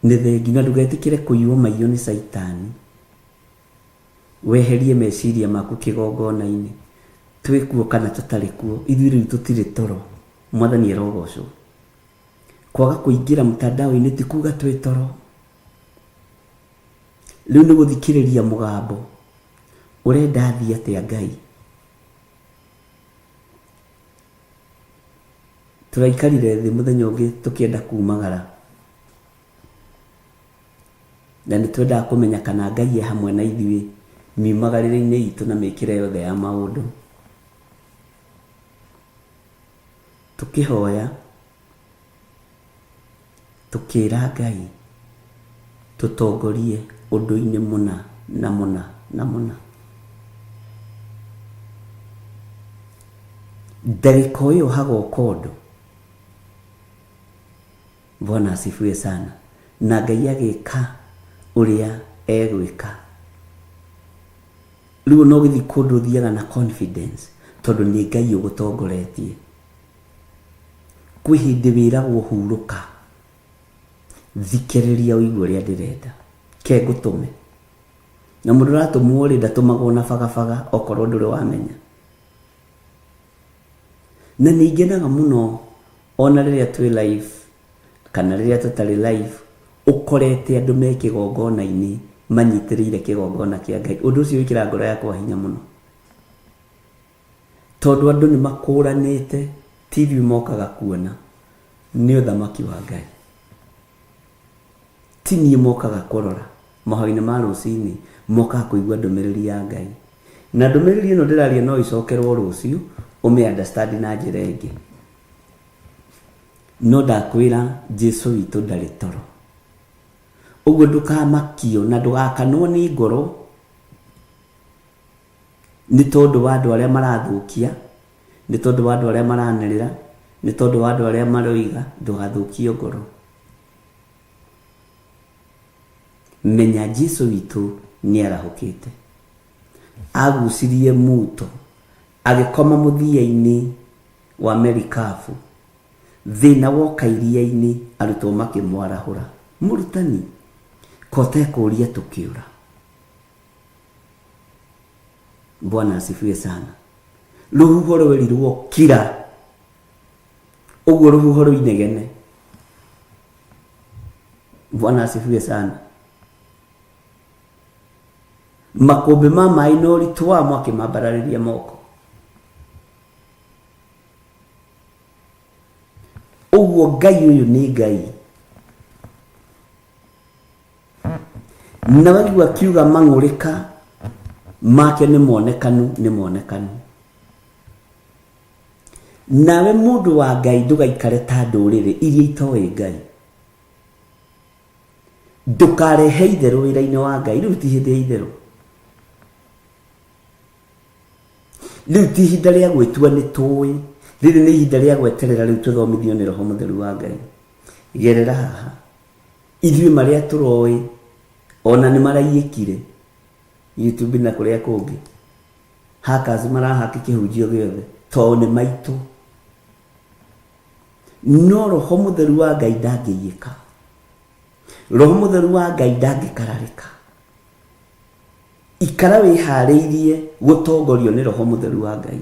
Nĩ thengio, na ndũgetĩkĩre kũiywo maiyũ nĩ Saitani. Weherie meciria maku kĩgongona-inĩ. Twĩkuo kana tũtarĩ kuo, ithuĩ rĩu tũtirĩ toro. Mwathani arogocwo. Kwaga kũingĩra mtandao-inĩ ti kuga twĩ toro. riu ni guthikiriria mugambo urenda athie atia Ngai. Turaikarire thi muthenya ungi tukienda kumagara na ni twenda kumenya kana Ngai e hamwe na ithuĩ miumagarĩre-inĩ itũ na mĩkĩre yothe ya maũndũ. Tukihoya tukĩra Ngai tutongorie ũndũ-inĩ mũna na mũna na mũna. Ndagĩka ũyũ hagoka ũndũ, Bwana asifiwe sana, na Ngai agĩka ũrĩa egwĩka. Rĩu no gĩthi kũndũ thiaga na confidence tondũ nĩ Ngai ũgũtongoretie. Kwĩ hĩndĩ wĩragwo hurũka, thikĩrĩria ũigue ũrĩa ndĩrenda, ke ngũtũme. Na mũndũ ũratũmwo rĩ ndatũmagwo na bagabaga okorwo ndũrĩ wamenya. Na nĩ ngenaga mũno ona rĩrĩa twĩ live kana rĩrĩa tũtarĩ live, ũkorete andũ me kĩgongona-inĩ manyitĩrĩire kĩgongona kĩa Ngai. Ũndũ ũcio wĩkĩra ngoro yakwa hinya mũno, tondũ andũ nĩ makũranĩte, TV mokaga kuona nĩ ũthamaki wa Ngai, ti niĩ mokaga kũrora. Mahoya-inĩ ma rũcinĩ mokaga kũigua ndũmĩrĩri ya Ngai, na ndũmĩrĩri ĩno ndĩraria no icokerwo rũciũ ũmĩ understand na njĩra ĩngĩ. No ndakwĩra Jesũ witũ ndarĩ toro, ũguo ndũkamakio na ndũgakanwo nĩ ngoro nĩ tondũ wa andũ arĩa marathũkia, nĩ tondũ wa andũ arĩa maranĩrĩra, nĩ tondũ wa andũ arĩa maroiga. Ndũgathũkio ngoro. Menya Jesũ witũ nĩ arahũkĩte, agucirie muto, agĩkoma mũthia-inĩ wa merikabu, thĩna woka iria-inĩ, arutwo makĩmwarahũra. Mũrutani kote kũria tũkĩũra. Bwana asifiwe sana. Rũhuho rwerirwo kira, ũguo rũhuho rũinegene. Bwana asifiwe sana. Makũmbĩ ma maĩ na ũritũ wamo akĩmambararĩria moko. Ũguo Ngai ũyũ nĩ Ngai. Na waigua akiuga mang'ũrĩka make nĩ monekanu, nĩ monekanu. Nawe mũndũ wa Ngai ndũgaikare ta ndũrĩrĩ iria itoĩ Ngai. Ndũkarehe itherũ wĩra-inĩ wa Ngai. Rĩu ti hĩndĩ ya itherũ, rĩu ti ihinda rĩa gwĩtua nĩ tũĩ, rĩrĩ nĩ ihinda rĩa gweterera rĩu tũthomithio nĩ Roho Mũtheru wa Ngai. Gerera haha, ithuĩ marĩa tũroĩ ona nĩ maraiyĩkire YouTube na kũrĩa kũngĩ, hackers marahaka kĩhunjio gĩothe tondũ nĩ maitũ. No Roho Mũtheru wa Ngai ndangĩiyĩka, Roho Mũtheru wa Ngai ndangĩkararĩka. Ikara wĩharĩirie gũtongorio nĩ Roho Mũtheru wa Ngai,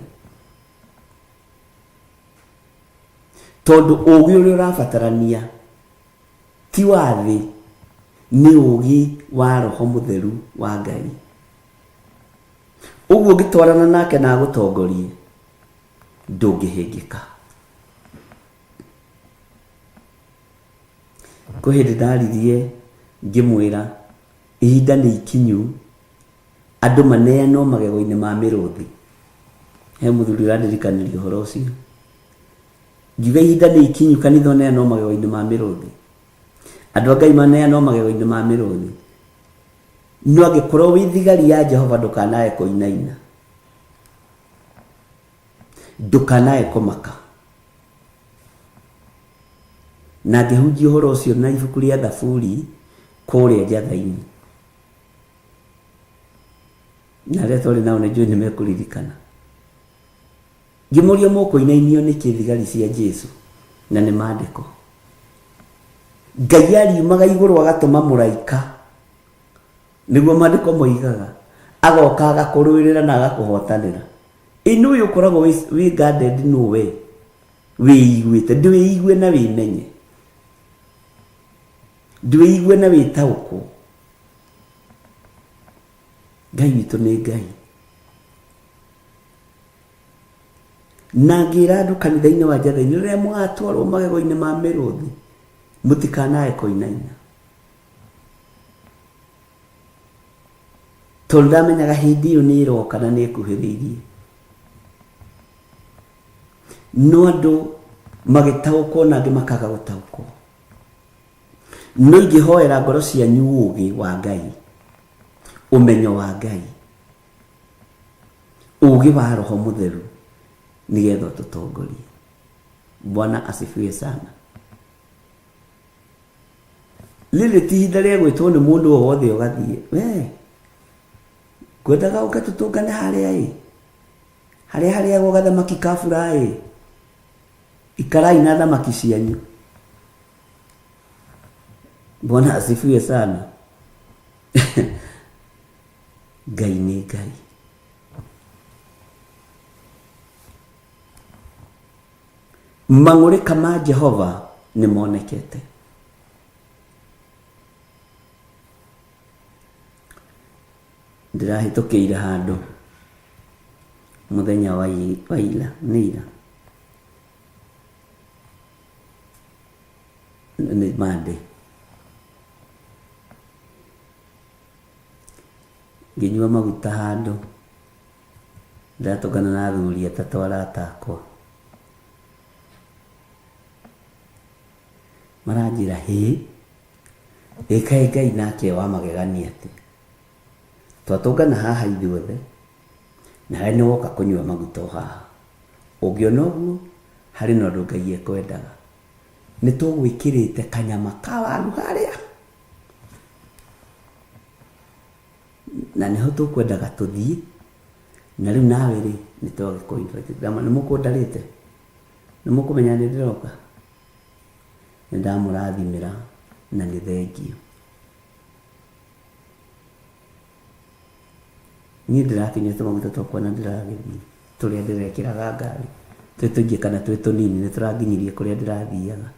tondũ ũũgĩ ũrĩa ũrabatarania ti wa thĩ, nĩ ũũgĩ wa Roho Mũtheru wa Ngai. Ũguo ũngĩtwarana nake na agũtongorie ndũngĩhĩngĩka. Kwĩ hĩndĩ ndaririe ngĩmwĩra ihinda nĩ ikinyu andũ maneanwo magego-inĩ ma mĩrũthi. He mũthuri ũrandirikanirie ũhoro ũcio. Ngiuga ihinda nĩ ikinyu kanitha ũneanwo magego-inĩ ma mĩrũthi, andũ a Ngai maneanwo magego-inĩ ma mĩrũthi. No angĩkorwo wĩ thigari ya Jehova ndũkanae kũinaina, ndũkanae kũmaka. Na ngĩhunjia ũhoro ũcio na ibuku rĩa Thaburi kũrĩa njatha-inĩ, na arĩa twarĩ nao nĩ njũĩ nĩ mekũririkana. Ngĩmoria mũkũinainio nĩkĩ thigari cia Jesũ, na nĩ maandĩko. Ngai ariumaga igũrũ agatũma mũraika, nĩguo maandĩko moigaga, agoka agakũrũĩrĩra na agakũhotanĩra. Ĩ nũũ ũyũ ũkoragwo wĩ guarded nũwe wĩiguĩte, ndwĩigue na wĩmenye, ndwĩigue na wĩtaũkwo. Ngai witũ nĩ Ngai. Na ngĩra andũ kanitha-inĩ wa Njathani, rĩrĩa mũgatwarwo magego-inĩ ma mĩrũthi, mũtikanae kũinaina. Tondũ ndamenyaga hĩndĩ ĩyo nĩ ĩroka na nĩ ĩkuhĩrĩirie. No andũ magĩtaũkwo na angĩ makaga gũtaũkwo. No ingĩhoera ngoro cianyu ũũgĩ wa Ngai, ũmenyo wa Ngai, ũũgĩ wa Roho Mũtheru, nigetha ũtũtongorie. Bwana asifiwe sana. Rĩrĩ ti ihinda rĩa gwĩtwo nĩ mũndũ o wothe ũgathiĩ, we kwendaga ũke tũtũngane harĩa gũgathamaki ka bũra ikarai na thamaki cianyu. Bwana asifiwe sana. Ngai nĩ Ngai. Mang'ũrĩka ma Jehova nĩ monekete. Ndĩrahĩtũkĩire handũ mũthenya wa ira nĩ Monday, ngĩnyua maguta handũ, ndatũngana na athuri atatũ arata akwa, maranjĩra ĩkaĩ Ngai nake wa magegania atĩ twatũngana haha ithuothe na harĩ nĩ woka kũnyua maguta haha, ũngĩona ũguo harĩ na ũndũ Ngai ekwendaga, nĩ tũgwĩkĩrĩte kanyama ka waru harĩa na nĩho tũkwendaga tũthiĩ, na rĩu nawe rĩ nĩ twagĩkũinvite. Nĩ mũkũndarĩte, nĩ mũkũmenya nĩ ndĩroka, nĩ ndamũrathimĩra na nĩ thengio. Niĩ ndĩrakinyĩte maguta twakwa na ndĩragĩthiĩ, tũrĩa ndĩrekĩraga ngari twĩ tũingĩ kana twĩ tũnini, nĩ tũranginyirie kũrĩa ndĩrathiaga.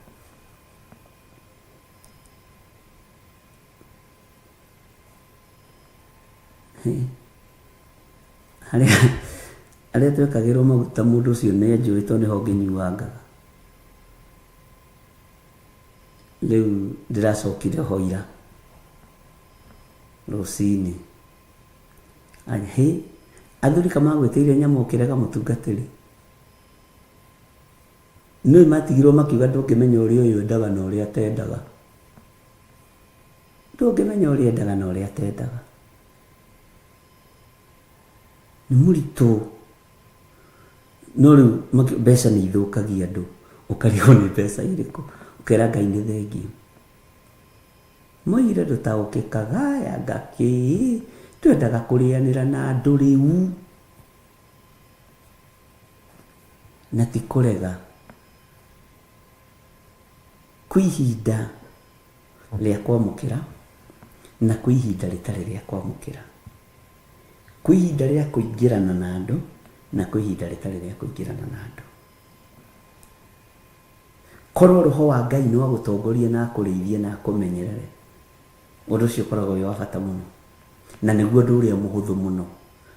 Harĩa twekagĩrwo maguta mũndũ ũcio nĩ anjũĩ, tondũ nĩho ngĩnyuangaga. Rĩu ndĩracokire ho ira rũcinĩ, athuri kamagwĩtĩire nyama ũkĩrega mũtungatĩri. Nĩwe matigirwo makiuga ndũngĩmenya ũrĩa ũyũ endaga na ũrĩa atendaga, ndũngĩmenya ũrĩa endaga na ũrĩa atendaga. Nĩ mũritũ. No rĩu mbeca nĩ ithũkagia andũ, ũkarigwo nĩ mbeca irĩkũ, ũkera Ngai nĩ thengio. Moire ndũtaũkĩkaga ngakĩ twendaga kũrĩanĩra na andũ rĩu na ti kũrega. Kwĩ ihinda rĩa kwamũkĩra na kwĩ ihinda rĩtarĩ rĩa kwamũkĩra. Kwĩ ihinda rĩa kũingĩrana na andũ na kwĩ ihinda rĩtarĩ rĩa kũingĩrana na andũ. Korwo Roho wa Ngai nĩ wagũtongoria na akũrĩithie na akũmenyerere, ũndũ ũcio ũkoragwo wĩ wa bata mũno, na nĩguo ũndũ ũrĩa mũhũthũ mũno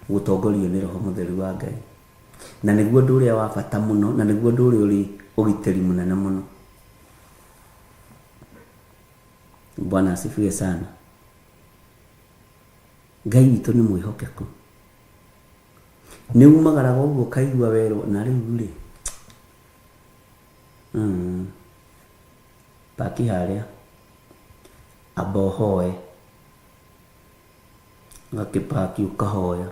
gũtongorio nĩ Roho Mũtheru wa Ngai, na nĩguo ũndũ ũrĩa wa bata mũno, na nĩguo ũndũ ũrĩa ũrĩ ũgitĩri mũnene mũno. Bwana asifiwe sana. Ngai witũ nĩ mwĩhokeku. Nĩ umagaraga ũguo kaigua werwo na rĩu rĩ paki harĩa amba ũhoe, gakĩpaki ũkahoya,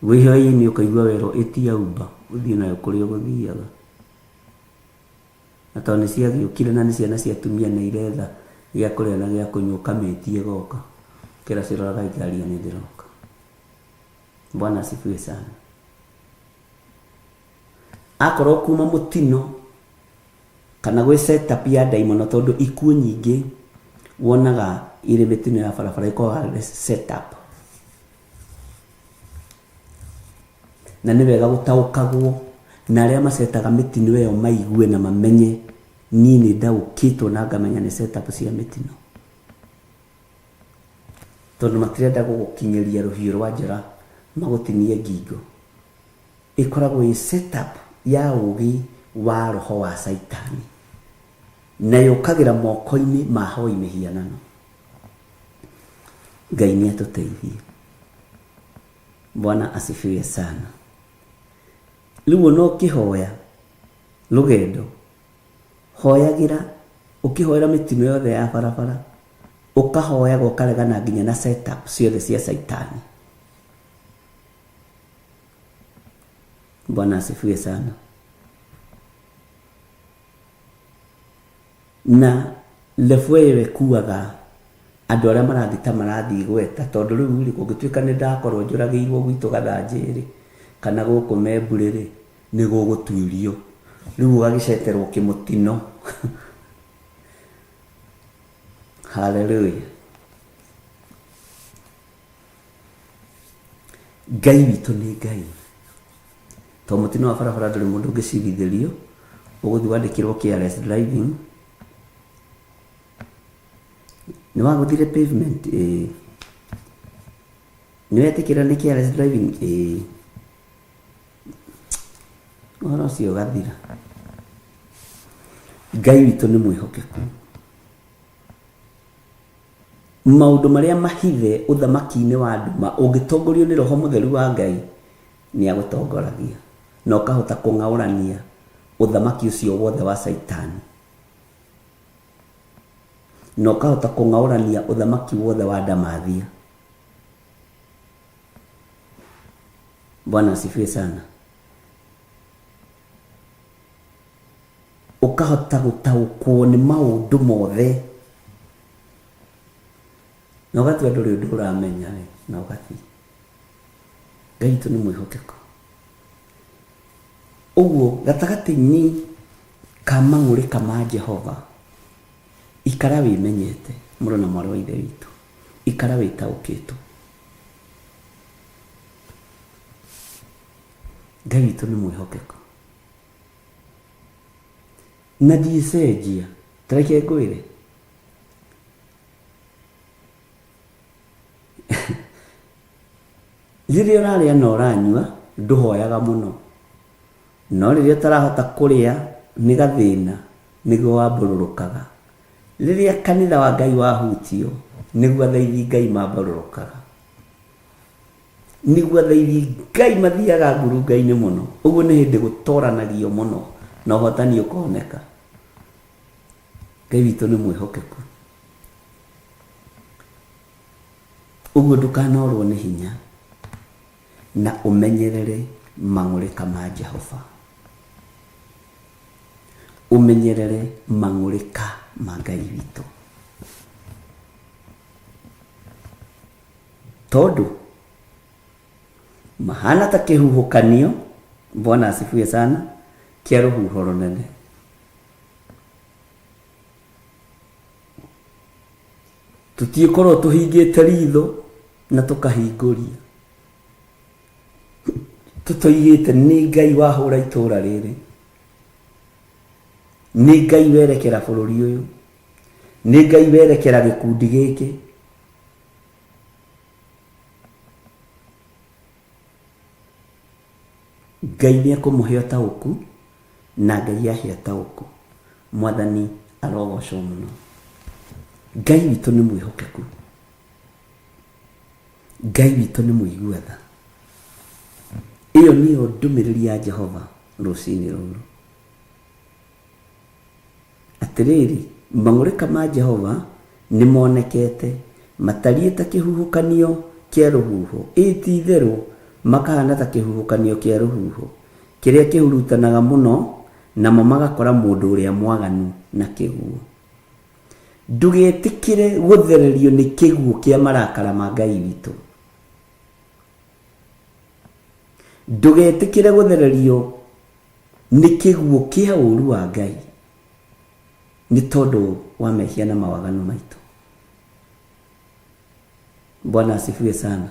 wĩhoe-inĩ ũkaigua werwo ĩtia Uber ũthiĩ nayo kũrĩa ũgũthiaga. Na tondũ nĩ ciagĩũkire na nĩ ciana cia atumia na iretha gĩa kũrĩa na gĩa kũnyua, ũkamĩtie goka kĩra ciroraga ikaria nĩ ndĩroka. Bwana asifiwe sana. Akorwo kuma mũtino kana gwĩ setup ya ndaimono, tondũ ikuũ nyingĩ wonaga irĩ mĩtino ya barabara ĩkoragwo setup, na nĩ wega gũtaũkagwo na arĩa macetaga mĩtino ĩyo maigue na mamenye niĩ nĩ ndaũkĩtwo na ngamenya nĩ setup cia mĩtino. tondu matirenda gugukinyiria ruhiu rwa njora magutinie ngingo. Ikoragwo i setup ya ugi wa roho wa Saitani na yukagira moko-ini ma hoi mihianano. Ngai ni atuteithie. Bwana asifiwe sana. Riu no kihoya lugendo hoyagira ukihoera mitino yothe ya barabara ukahoya gukaregana nginya na setup ciothe cia Saitani. Bwana asifiwe sana. Na lefwewe kuaga andu aria marathita marathi gweta tondu riu ri kungituika ni ndakorwo njuragiirwo gwitu gathanjiri kana guku memburiri ni gugutuirio riu ugagiceterwo kimutino. Hallelujah. Ngai witu ni Ngai. To mutino wa barabara nduri mundu ungicigithirio uguthi wandikirwo careless driving ni waguthire pavement ni wetikira ni careless driving ora cio gathira. Ngai witu ni mwihokeku. Maundu maria mahithe uthamaki-ini wa nduma ungitongorio ni roho mutheru wa Ngai ni agutongoragia na ukahota kungaurania uthamaki ucio wothe wa Saitani na ukahota kungaurania uthamaki wothe wa ndamathia. Bwana asifiwe sana. Ukahota gutaukwo ni maundu mothe na ugatua nduri undu uramenya na ugathi. Ngai tu ni mwihokeko. Uguo gatagati-ini ka mang'uri kama Jehova ikara wimenyete muro na mwari wa ithe witu ikara witaukitwo. Ngai witu ni mwihokeko na ndicenjia. Tareke ngwire riria uraria na uranyua nduhoyaga muno no riria utarahota kuria ni gathina niguo wambururukaga. Riria kanitha wa Ngai wahutio niguo athaithi Ngai mambururukaga niguo athaithi Ngai mathiaga ngurunga-ini muno. Uguo ni hindi gutoranagio muno na uhotani ukoneka. Ngai witu ni mwihokeku. Uguo ndukanorwo ni hinya na umenyerere mang'uri kama Jehova. Umenyerere mang'uri kama Ngai witu tondu mahana ta kihuhukanio. Bwana asifiwe sana. Kia ruhuho runene. Tutikorwo tuhingite ritho na tukahinguria tutoigite ni Ngai wahura itura riri, ni Ngai werekera bururi uyu, ni Ngai werekera gikundi giki. Ngai ni akumuhe utauku na Ngai ahe utauku. Mwathani arogocwo muno. Ngai witu ni mwihokeku. Ngai witu ni mwiguatha. Iyo niyo ndumiriri ya Jehova rucini ruru. Atiriri mang'uri kama Jehova ni monekete matariĩ ta kihuhukanio kia ruhuho. Iti itheru makahana ta kihuhukanio kia ruhuho kiria kihurutanaga muno namo magakora mundu uria mwaganu na kiguo. Ndugetikire guthererio ni kiguo kia marakara ma Ngai witu. Ndugetikire guthererio ni kiguo kia uru wa Ngai ni tondu wa mehia na mawaganu maitu. Bwana asifiwe sana.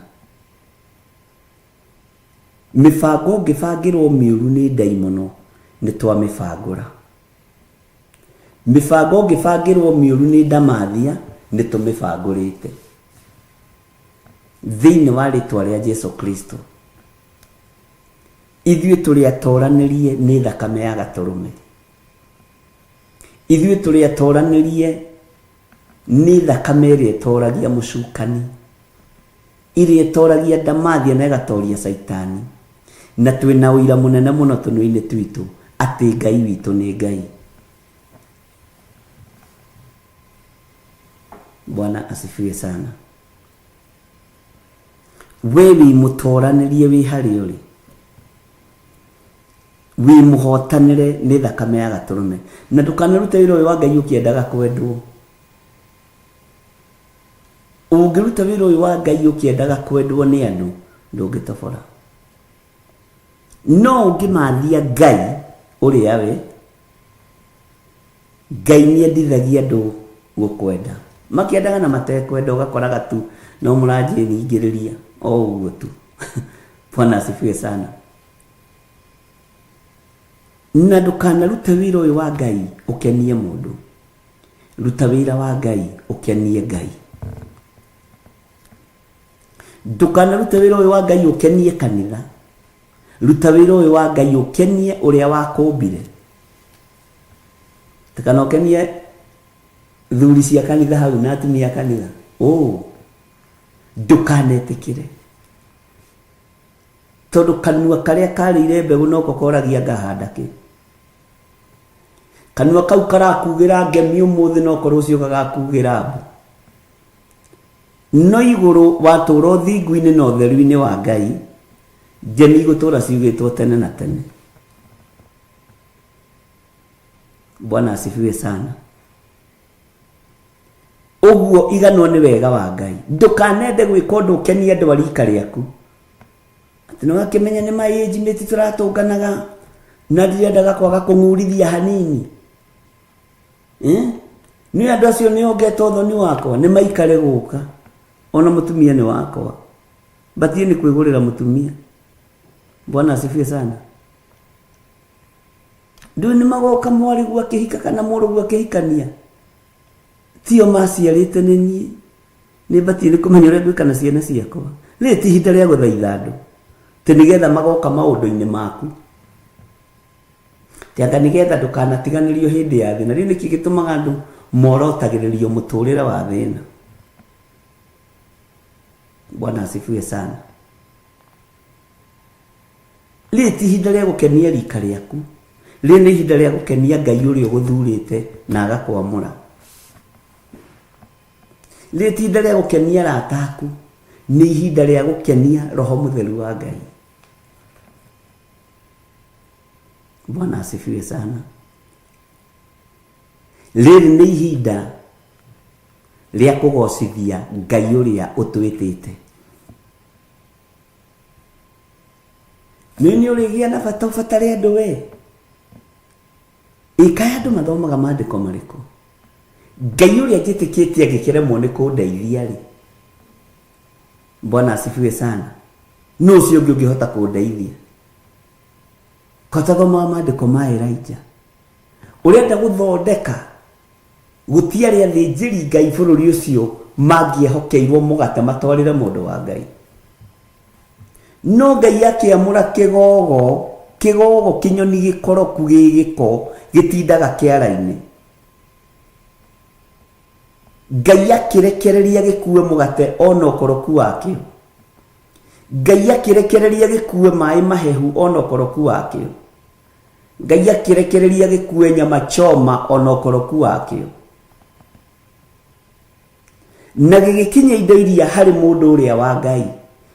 Mifango ngibangirwo miuru ni daimono ni twa mifangura. Mifango ngibangirwo miuru ni ndamathia ni tumifangurite. thĩinĩ wa rĩtwa rĩa Jesu Kristo. Ithuĩ tũrĩa toranĩrie nĩ thakame ya gatũrũme. Ithuĩ tũrĩa toranĩrie nĩ thakame ĩrĩa ĩtoragia mũcukani, ĩrĩa ĩtoragia ndamathia na ĩgatoria Saitani, na twĩna ũira mũnene mũno tũnua-inĩ twitũ atĩ Ngai witũ nĩ Ngai. Bwana asifiwe sana. We wĩ mũtoranĩrie wĩ harĩa ũrĩ, wĩ mũhotanĩre nĩ thakame ya gatũrũme, na ndũkanarute wĩra ũyũ wa Ngai ũkĩendaga kwendwo. Ũngĩruta wĩra ũyũ wa Ngai ũkĩendaga kwendwo nĩ andũ, ndũngĩtobora. No ũngĩmathia Ngai ũrĩa we, Ngai nĩendithagia andũ gũkwenda, makĩendaga na matekwenda, ũgakoraga tu no mũranjĩningĩrĩria o ũguo tu. Bwana asifiwe sana. Na ndũkanarute wĩra ũyũ wa Ngai ũkenie mũndũ, ruta wĩra wa Ngai ũkenie Ngai. Ndũkanarute wĩra ũyũ wa Ngai ũkenie kanitha, ruta wĩra ũyũ wa Ngai ũkenie ũrĩa wakũmbire. Tikana ũkenie thuri cia kanitha hau na atumia kanitha. Ndũkanetĩkĩre, tondũ kanua karĩa karĩire mbegũ noko koragia ngahanda kĩ. Kanua kau karakugĩra ngemi ũmũthĩ noko rũciũ gagakugĩra mbu. No igũrũ watũra ũthingu-inĩ na ũtheru-inĩ wa Ngai, ngemi igũtũra ciugĩtwo tene na tene. Bwana asifiwe sana. Ũguo iganwo nĩ wega wa Ngai. Ndũkanende gwĩka ũndũ ũkenie andũ a rika rĩaku. Atĩ nĩ wakĩmenya nĩ ma-age-mate tũratũnganaga na ndirendaga kwaga kũng'urithia hanini. Nĩ andũ acio nĩongetwo ũthoni wakwa, nĩ maikare gũka. Ona mũtumia nĩ wakwa, batie nĩ kwĩgũrĩra mũtumia. Bwana asifiwe sana. Ndũĩ nĩ magoka mwarĩgu akĩhika kana mũrũgu akĩhikania, tio maciarĩte nĩ niĩ, nĩ batie nĩ kũmenya ũrĩa ngwĩka na ciana ciakwa. Rĩrĩ ti ihinda rĩa gũthaitha andũ tĩ nĩgetha magoka maũndũ-inĩ maku, tianga nĩgetha ndũkanatiganĩrio hĩndĩ ya thĩna. Rĩu nĩkĩ gĩtũmaga andũ morotagĩrĩrio mũtũrĩre wa thĩna. Bwana asifiwe sana. Rĩrĩ ti ihinda rĩa gũkenia rika rĩaku, rĩrĩ nĩ ihinda rĩa gũkenia Ngai ũrĩa ũgũthurĩte na agakwamũra. Rĩrĩ ti ihinda rĩa gũkenia arata aku, nĩ ihinda rĩa gũkenia Roho Mũtheru wa Ngai. Bwana asifiwe sana. Rĩrĩ nĩ ihinda rĩa kũgocithia Ngai ũrĩa ũtwĩtĩte. Nĩ ũrĩgĩa na bata ũbatare andũ we. Ikaya andũ mathomaga maandĩko marĩkũ? Ngai ũrĩa njĩtĩkĩtie angĩkĩremwo nĩ kũndeithia rĩ. Bwana asifiwe sana. No ũcio ũngĩ ũngĩhota kũndeithia. Katathoma maandĩko ma Elijah. Ũrenda gũthondeka gũtiarĩ athĩnjĩri Ngai bũrũri ũcio mangĩehokeirwo mũgate matwarĩre mũndũ wa Ngai. No Ngai akĩamũra kĩgogo kĩnyoni gĩkoroku gĩgĩko gĩtindaga kĩara-inĩ. Ngai akĩrekereria gĩkue mũgate ona ũkoroku wakĩo. Ngai akĩrekereria gĩkue maĩ mahehu ona ũkoroku wakĩo. Ngai akĩrekereria gĩkue nyama choma ona ũkoroku wakĩo. Na gĩgĩkinya indo iria harĩ mũndũ ũrĩa wa Ngai,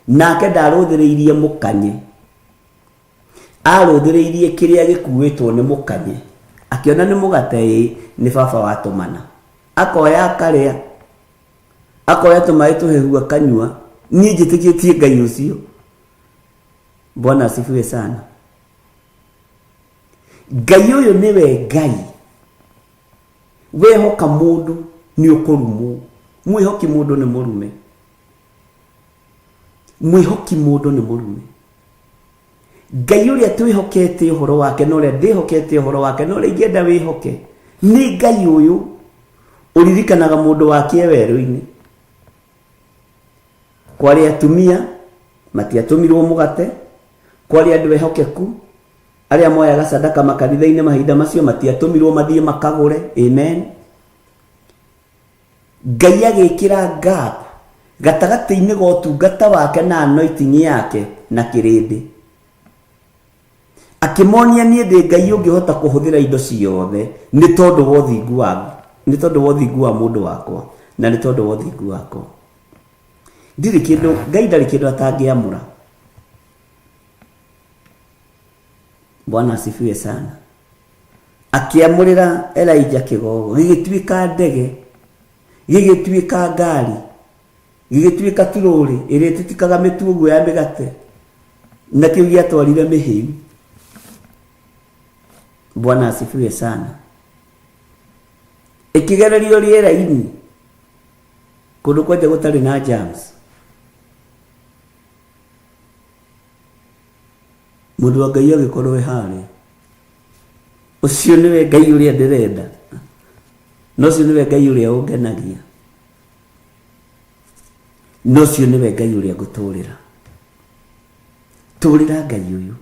nake ndarũthĩrĩirie mũkanye, arũthĩrĩirie kĩrĩa gĩkuĩtwo nĩ mũkanye, akĩona nĩ mũgate nĩ baba watũmana, akoya akarĩa, akoya tũmaĩ tũhehu akanyua. Niĩ njĩtĩkĩtie Ngai ũcio. Bwana asifiwe sana. Ngai ũyũ nĩwe Ngai. Wehoka mũndũ nĩ ũkũrumwo, mwĩhoki mũndũ nĩ mũrume. Mwĩhoki mũndũ nĩ mũrume. Ngai ũrĩa twĩhokete ũhoro wake na ũrĩa ndĩhokete ũhoro wake na ũrĩa ingĩenda wĩhoke nĩ Ngai ũyũ ũririkanaga mũndũ wake werũ-inĩ. kwari atumia matiatumirwo mugate, kwari andu ehokeku aria moyaga sadaka makanitha-ini mahinda macio matiatumirwo mathie makagure. Amen. Ngai agikira gap gatagati-ini ga utungata wake na anointing yake na kirindi, akimonia nie ndi Ngai ungihota kuhuthira indo ciothe ni tondu wa uthingu wangu, ni tondu wa uthingu wa mundu wakwa, na ni tondu wa uthingu wakwa. Ndiri kindu Ngai ndari kindu atangiamura. Bwana asifiwe sana. Akiamurira Elijah kigogo, gigituika ndege, gigituika ngari, gigituika tururi iria titikaga mitugo ya migate, na kiu giatwarire mihiu. Bwana asifiwe sana. Ikigererio riera-ini kundu kwanja gutari na germs, mundu wa Ngai agikorwo ehari, ucio niwe Ngai uria ndirenda, no ucio niwe Ngai uria ungenagia, no ucio niwe Ngai uria nguturira. Turira Ngai uyu.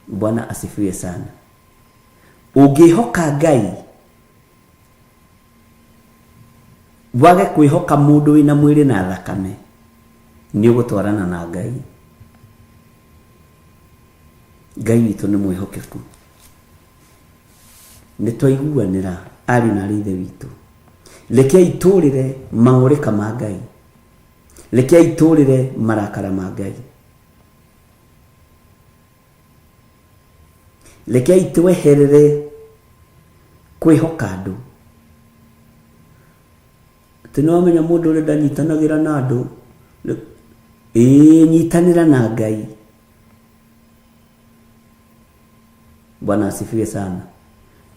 Bwana asifiwe sana. Ungihoka Ngai, wage kwihoka mundu wina mwiri na thakame, ni ugutwarana na Ngai. Ngai witu ni mwihokeku. Ni twaiguanira ari na rithe witu. Rekei turire mang'urika ma Ngai, rekei turire marakara ma Ngai, rekei tweherere kwihoka andu. Tinamenya mundu uria ndanyitanagira na andu, nyitanira na Ngai. Bwana asifiwe sana.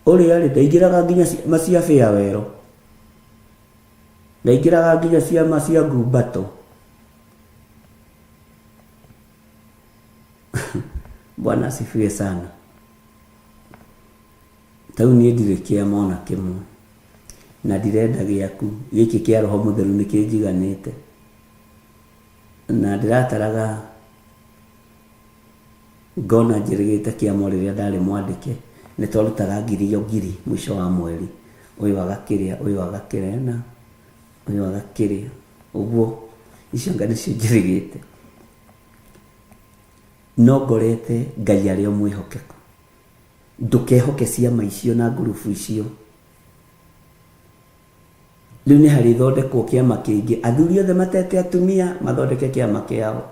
Uri ari ndaingiraga nginya maciabe ya wero, ndaingiraga nginya ciama cia ngumbato. Bwana asifiwe sana. Tau ni ndire kiama ona kimwe, na ndirenda giaku giki kia Roho Mutheru nikinjiganite, na ndirataraga ngona njirigite kiama riria ndari mwandike, ni twarutaga ngiri mwisho wa mweri, uyu agakiria, uyu agakirena, uyu agakiria, uguo icio ngani cio njirigite. No ngorete Ngai aria mwihokeku, ndukehoke ciama icio na ngurubu icio. Riu ni hari thondekwo kiama kingi, athuri othe matete atumia mathondeke kiama kiao,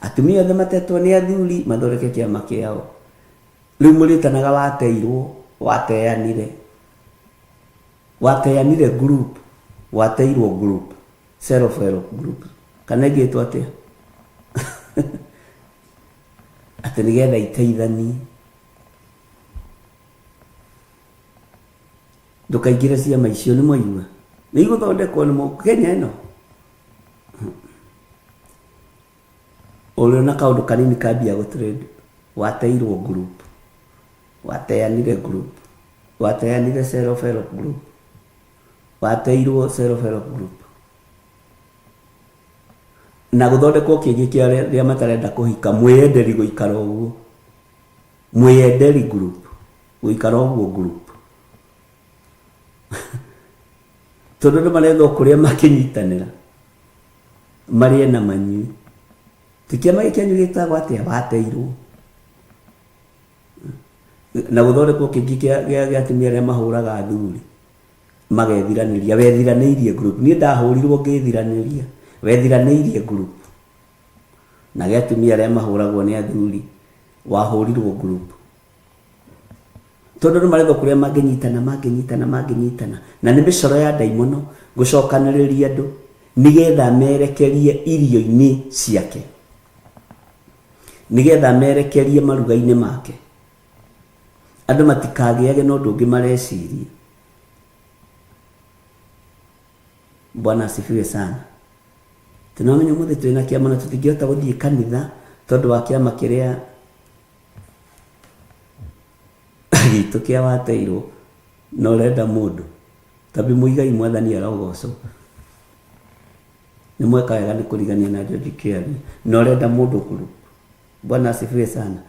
atumia othe matetwo ni athuri mathondeke kiama kiao. Riu muritanaga wateirwo, wateyanire group, wateirwo group, self help group, kana gitwo atia ati nigetha iteithani. Ndukaingire ciama icio ni mwaigua, ni iguthondekwo ni Kenya ino. Uri na kaundu kanini kambia gutrade, wateirwo group, wateyanire group, wateyanire self help group, wateirwo self help group, na guthondekwo kingi kia ria matarenda kuhika, mwiyenderi guikara uguo, mwiyenderi group, guikara uguo group. Tondu ndu maretho kuria makinyitanira marie na manyui, tikiama gikenyu gitagwo atia, wateirwo. Na guthondekwo kingi kia atumia aria mahuraga athuri magethiraniria, wethiranirie group. Ni ndahurirwo ngithiraniria, wethiranirie group. Na gia atumia aria mahuragwo ni athuri wahurirwo group. Tondu ndu maretho kuria manginyitana, na ni micoro ya ndaimono gucokaniriria andu nigetha merekerie irio-ini ciake, nigetha merekerie maruga-ini make, andu matikagiage no ndungi mareciria. Bwana asifiwe sana. Tunamenya muthe twina kiama na tutingihota guthii kanitha tondu wa kiama kiria gitu kia wateirwo, no renda mundu tabi muigai mwathani arogocwo. Nĩ mweka wega nĩ kũrigania na George Kĩari na ũrenda mũndũ group. Bwana asifiwe sana.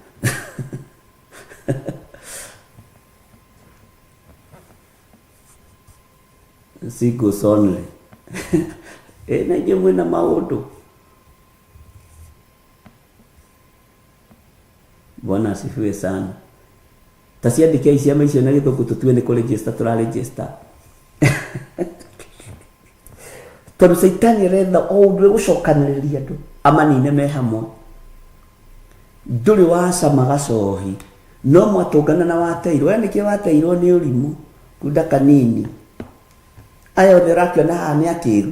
Singles only. Na inyuĩ mwĩna maũndũ. Bwana asifiwe sana. Taciandĩke ciama icio na Gĩthũngũ tũtue nĩ kũregister tũraregister. Tondũ Saitani arenda o ũndũ gũcokanĩrĩria andũ amanine me hamwe. Ndũrĩ wacama gacohi no mwatũngana na wateirwo. We nĩkĩo wateirwo nĩ ũrimũ kunda kanini. Aya othe ũrakĩona haha nĩ akĩru.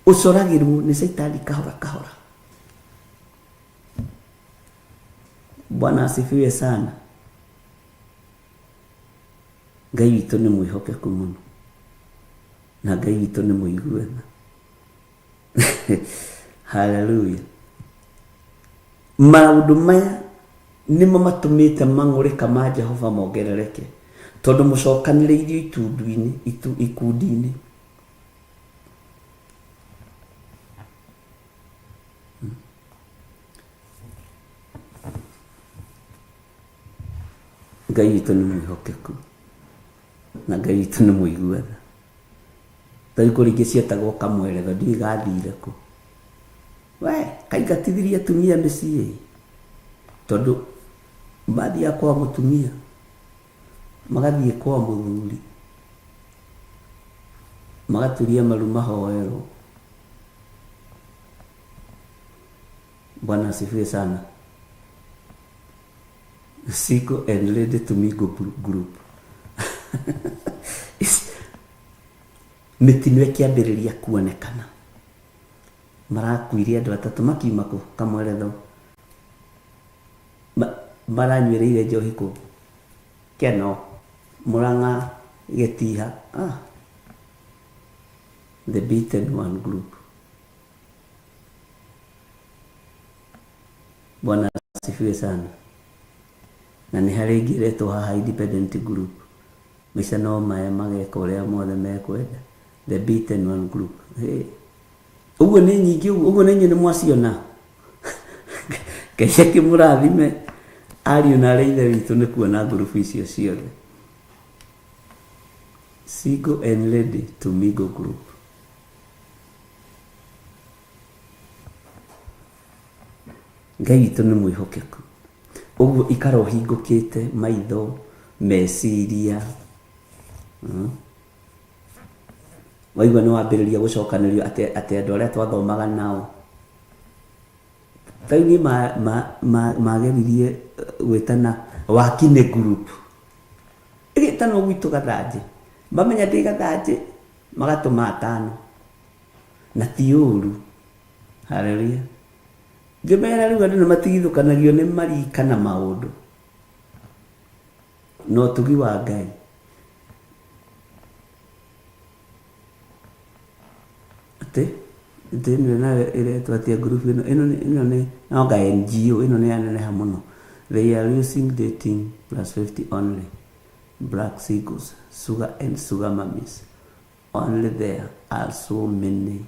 Ũcoragĩrwo nĩ Saitani kahora kahora. Bwana asifiwe sana. Ngai witũ nĩ mwĩhokeku mũno. Na Ngai witũ nĩ mũiguana. Hallelujah. Maũndũ maya nĩmo matũmĩte mang'ũrĩka ma Jehova mongerereke. Tondũ mũcokanĩrĩirio itundu-inĩ, ikundi-inĩ. Ngai witũ nĩ mwĩhokeku. Na Ngai witũ nĩ mũiguana. Tarĩ kũrĩngĩ cietagwo kamweretho ndigathire kũ. We, kaingatithirie atumia mĩciĩ. Tondũ mathiĩ kwa mũtumia magathiĩ kwa mũthuri magaturia maru mahoerwo. Bwana asifiwe sana. Single and ready to mingle group. Mĩtino ĩkĩambĩrĩria kuonekana. Marakuire andũ atatũ makiuma kũ kamweretho. Maranyuĩrĩire njohi kũ Keno, Murang'a, Gĩtiha. The beaten one group. Bwana asifiwe sana. Na nĩ harĩ ingĩretwo haha independent group. Maica no maya mageka ũrĩa mothe mekwenda. The beaten one group. Ũguo nĩ nyingĩ, ũguo nĩ nyinyi mwaciona. Ngai akĩmũrathime ariũ na arĩa ithe witũ nĩ kuona group icio ciothe. Single and ready to mingle group. Ngai witũ nĩ mwĩhokeku. Ũguo ikara ũhingũkĩte maitho, meciria. Waigua nĩ wambĩrĩria gũcokanĩrio atĩ andũ arĩa twathomaga nao. Taini mageririe gwĩtana wakine group. Ĩgĩtanwo gwitũ Gathanjĩ. Mamenya ndĩ Gathanjĩ magatũma atano. Na ti ũru. Hallelujah. Ngĩmera rĩu andũ nĩmatigithũkanagio nĩ marika na maũndũ. No tugi wa Ngai. Ĩno nayo ĩretwo atĩa group ĩno nĩ noga NGO ĩno nĩ yaneneha mũno. They are using dating plus 50 only. Black singles, sugar and sugar mummies. Only there are so many.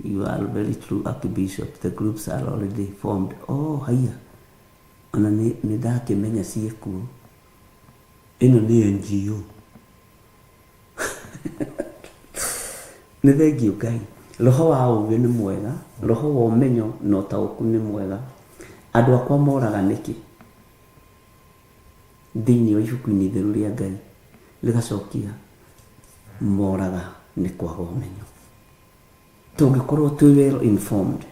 You are very true, Archbishop. The groups are already formed. Oh, haya. Ona nĩ ndakĩmenya ciĩkuo. Ĩno nĩ NGO. Nĩ thengio Ngai. Roho wa ũũgĩ nĩ mwega. Roho wa ũmenyo na ũtaũku nĩ mwega. Andũ akwa moraga nĩkĩ? Thĩinĩ wa ibuku-inĩ itheru rĩa Ngai rĩgacokia moraga nĩ kwaga ũmenyo. Tũngĩkorwo twĩ well informed,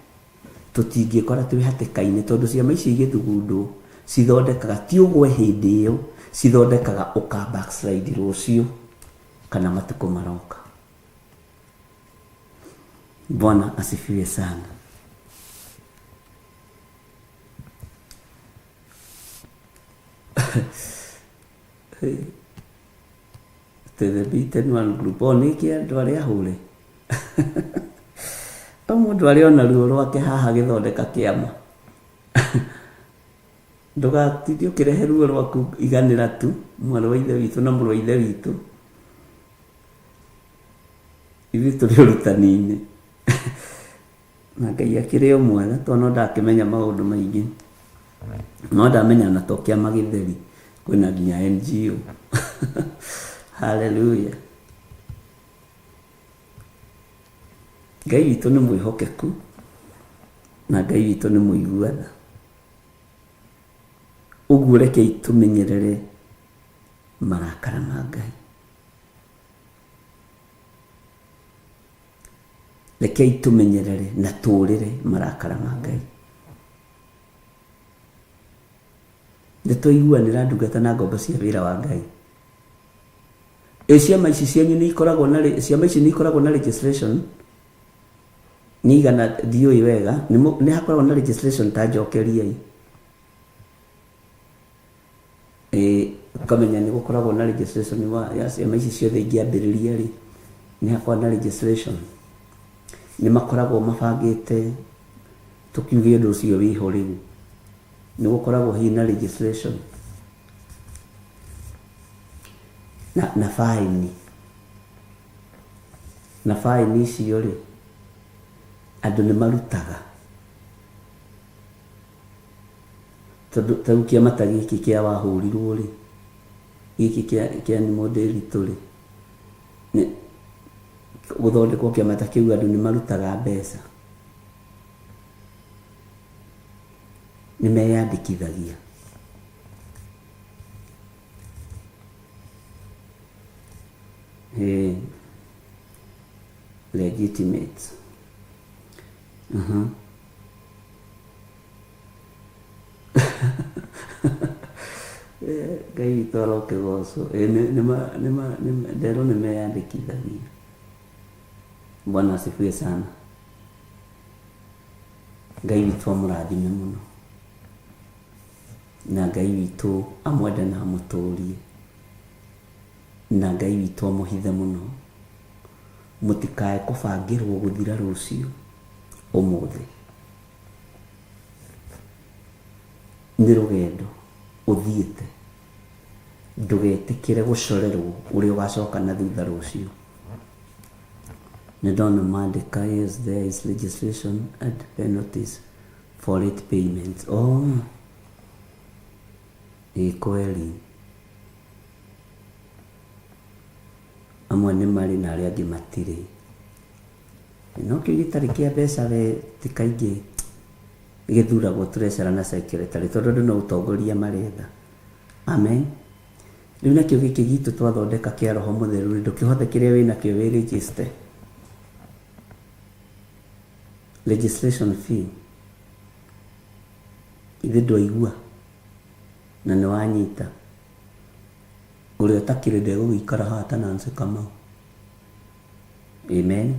tũtingĩkora twĩ hatĩka-inĩ tondũ ciama ici igĩthugundwo cithondekaga ti ũgwe hĩndĩ ĩyo, cithondekaga ũka backslide rũciũ kana matukũ maroka. Bwana asifiwe sana. The beaten one group. Nĩkĩ andũ arĩa hũre. Mũndũ arĩa ona ruo rwake haha gĩthondeka kĩama. Ndũgatithie ũkĩrehe ruo rwaku iganĩra tu, mwarĩ wa ithe witũ na mũrũ wa ithe witũ. Ithuĩ tũrĩ ũrutani-inĩ. na Ngai akĩrĩ o mwega tondũ no ndakĩmenya maũndũ maingĩ, no ndamenya na to kĩama gĩtheri kwĩna nginya NGO. Haleluya. Ngai witũ nĩ mwĩhokeku na Ngai witũ nĩ mũiguana. Ũguo rekei tũmenyerere marakara ma Ngai. Rekei tũmenyerere na tũũrĩre marakara ma Ngai. Nĩtũiguanĩra ndungata na ngombo cia wĩra wa Ngai. Ciama ici cianyu nĩ ikoragwo na registration nĩ igana ndiũĩ wega, nĩ hakoragwo na registration ta njokeriai. Ukamenya nĩ gũkoragwo na registration ya ciama ici ciothe ingĩambĩrĩria rĩ, nĩ hakoragwo na registration. Nĩ makoragwo mabangĩte tũkiuge ũndũ ũcio wĩho rĩu, nĩ gũkoragwo hihi na registration na faini. Na faini icio rĩ, andũ nĩ marutaga. Tondũ kĩama ta gĩkĩ kĩa wahũrirwo rĩ, gĩkĩ kĩa Animal Ndĩritũ rĩ, gũthondekwo kĩama ta kĩu andũ nĩ marutaga mbeca, nĩ meyandĩkithagia. Legitimate. Ngai witũ arokĩgocwo. Nderwo nĩ meyandĩkithagia. Bwana asifiwe sana. Ngai witũ amũrathime mũno, na Ngai witũ amwende na amũtũrie, na Ngai witũ amũhithe mũno. Mũtikae kũbangĩrwo gũthira rũciũ, ũmũthĩ nĩ rũgendo ũthiĩte. Ndũgetĩkĩre gũcorerwo ũrĩa ũgacoka na thutha rũciũ. Nĩ ndona mandĩka, yes, there is legislation and penalties for late payment. Kweli amwe nĩ marĩ na arĩa angĩ matirĩ. No kĩu gĩtarĩ kĩa mbeca we ti kaingĩ gĩthuragwo treasurer na secretary, tondũ andũ no ũtongoria maretha. Amen. Rĩu nakĩo gĩkĩ gitũ twathondeka kĩa Roho Mũtheru, ndũkĩhothe kĩrĩa wĩnakĩo wĩ register. Legislation fee ithe ndwaigua na nĩ wanyita. Ũrĩa ũtakĩrĩ ndegũgĩikara haha ta Nancy Kamau. Amen.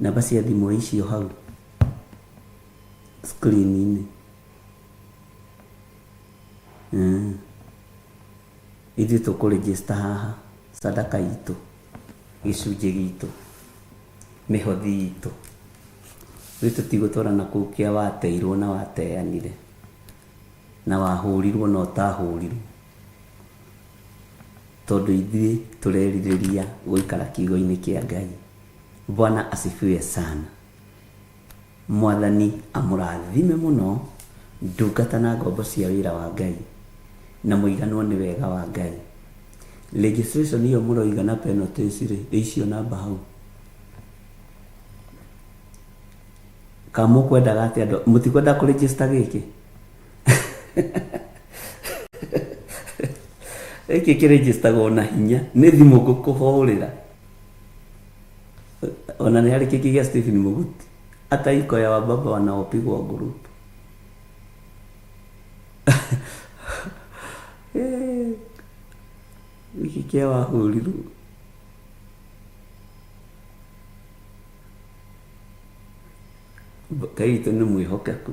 Namba cia thimũ icio hau screen-inĩ. Ithuĩ tũkũregister haha sadaka itũ, gĩcunjĩ gitũ, mĩhothi itũ. Rĩu tũtigũtwara na kũu kĩa wateirwo na wateanire na wahũrirwo na ũtahũrirwo, tondũ ithuĩ tũrerirĩria gũikara kiugo-inĩ kĩa Ngai. Bwana asifiwe sana. Mwathani amũrathime mũno ndungata na ngombo cia wĩra wa Ngai, na mũiganwo nĩ wega wa Ngai. Legislation iyo mũroiga na penalties rĩ, icio namba hau. Kama mũkwendaga atĩ andũ mũtikwenda kũregister gĩkĩ. Eki kĩregistagwo na hinya, nĩ thimũ ngũkũhũrĩra. Ona nĩ harĩ kĩngĩ gĩa Stephen Mũguti, hata iko ya wababa wanaopigwa group. Wiki kĩa wahũrirwo. Ngai witũ nĩ mwĩhokeku.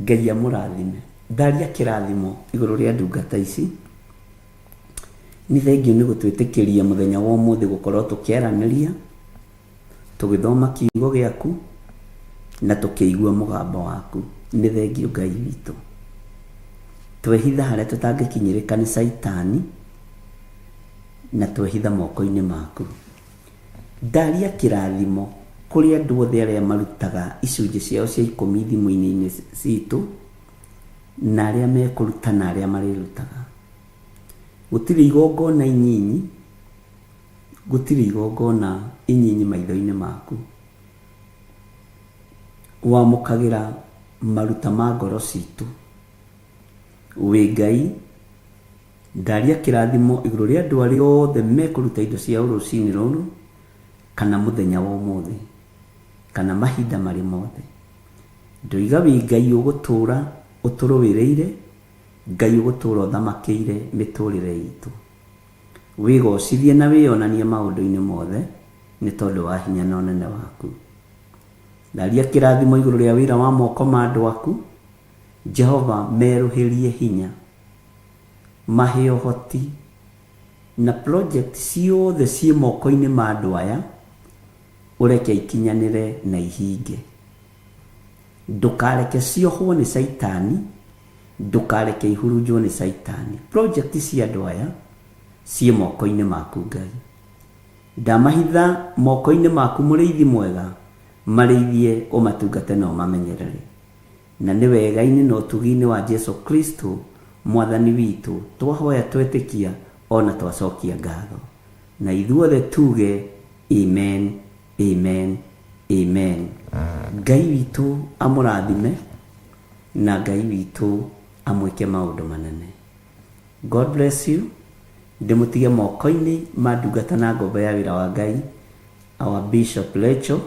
Ngai amũrathime. Ndaria kĩrathimo igũrũ rĩa ndungata ici. Nĩ thengiũ nĩ gũtwĩtĩkĩria mũthenya wa ũmũthĩ gũkorwo tũkĩaranĩria, tũgĩthoma kiugo gĩaku na tũkĩigua mũgambo waku. Nĩ thengiũ Ngai witũ. Twehitha harĩa tũtangĩkinyĩrĩka nĩ Saitani na twehitha moko-inĩ maku. Ndaria kĩrathimo kuri andu othe aria marutaga icunjĩ ciao cia 10 thimũ-inĩ citũ na aria mekuruta na aria marirutaga. Gutiri igongona inyinyi, gutiri igongona inyinyi maitho-inĩ maku. Wamukagira maruta ma ngoro citũ wi Ngai. Ndaria kirathimo iguru ria andu aria othe mekuruta indo cia urucini ruru kana muthenya wa umuthi kana mahinda mari mothe. Ndoiga wi Ngai ugutura uturuwireire, Ngai ugutura uthamakiire miturire itu. Wigocithie na wionanie maundu-ini mothe ni tondu wa hinya na unene waku. Ndaria kirathimo iguru ria wira wa moko ma andu aku. Jehova meruhirie hinya, mahe uhoti na project ciothe ciĩ moko-inĩ ma andũ aya ureke ikinyanire na ihinge. Ndukareke ciohwo nĩ Saitani, ndukareke ihurunjwo nĩ Saitani. Project cia andũ aya ciĩ moko-inĩ maku Ngai. Ndamahitha moko-inĩ maku mũrĩithi mwega, marĩithie ũmatungate na ũmamenyerere. Na nĩ wega-inĩ na ũtugi-inĩ wa Jesu Kristo mwathani witũ twahoya twetĩkia ona twacokia ngatho. Na ithuothe tuge amen, amen, amen. Ngai witũ amũrathime na Ngai witũ amwĩke maũndũ manene. God bless you. Ndĩmutige moko-inĩ ma ndungata na ngombo ya wĩra wa Ngai, our Bishop Rachel.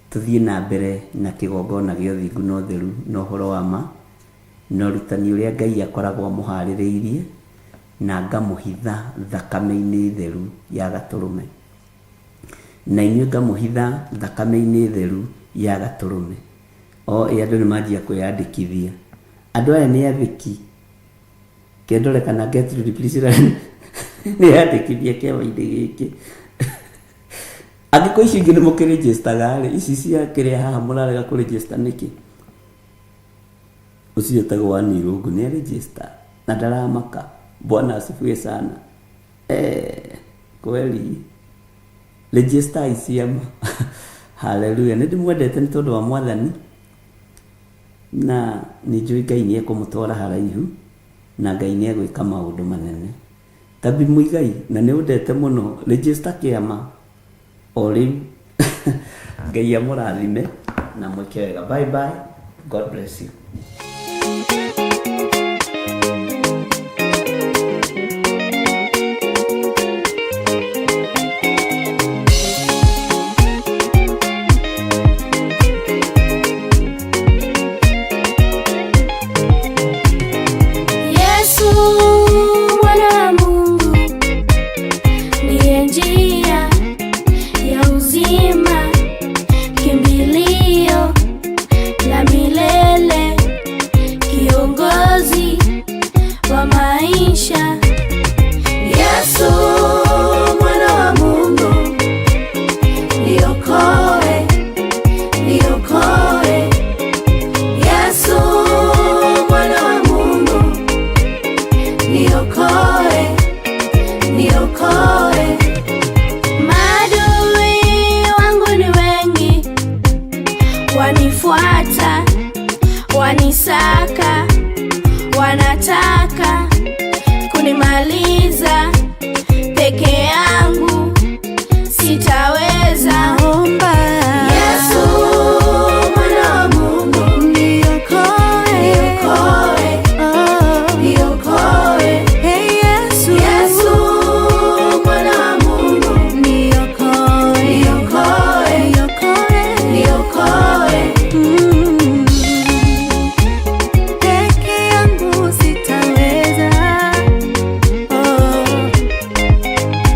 Tuthie na mbere na kigongona gĩa ũthingu na ũtheru na ũhoro wa ma na ũrutani ũrĩa Ngai akoragwo mũharĩrĩirie, na ngamũhitha thakame-inĩ theru ya Gatũrũme. Na inyuĩ ngamũhitha thakame-inĩ theru ya Gatũrũme. Andũ nĩ manjia kwĩyandĩkithia. Andũ aya nĩ athĩki. Kendore kana Gertrude Priscilla nĩ yandĩkithia kĩama-inĩ gĩkĩ. Angĩko ici ingĩ nĩ mũkĩregistaga rĩ, ici cia kĩrĩa haha mũrarega kũregister nĩkĩ? Ucio tago wa Nirungu nĩ register na ndaramaka. Bwana asifiwe sana. Kweli register isiama. Hallelujah. Nĩ ndĩmwendete nĩ tondũ wa mwathani na nĩ njũĩ Ngai nĩ ekũmũtwara haraihu na Ngai nĩ egwĩka maũndũ manene. Tabi Muigai na nĩ ũndete mũno register kĩama o rĩu. Ngai amũrathime na mwĩke wega. Bye bye. God bless you. Wanifuata, wanisaka, wanataka kunimaliza peke yangu, sitaweza. Omba Yesu mwana wa Mungu, niokoe, niokoe, niokoe. Hey Yesu, Yesu mwana wa Mungu, niokoe, niokoe, niokoe, niokoe. Peke yangu sitaweza.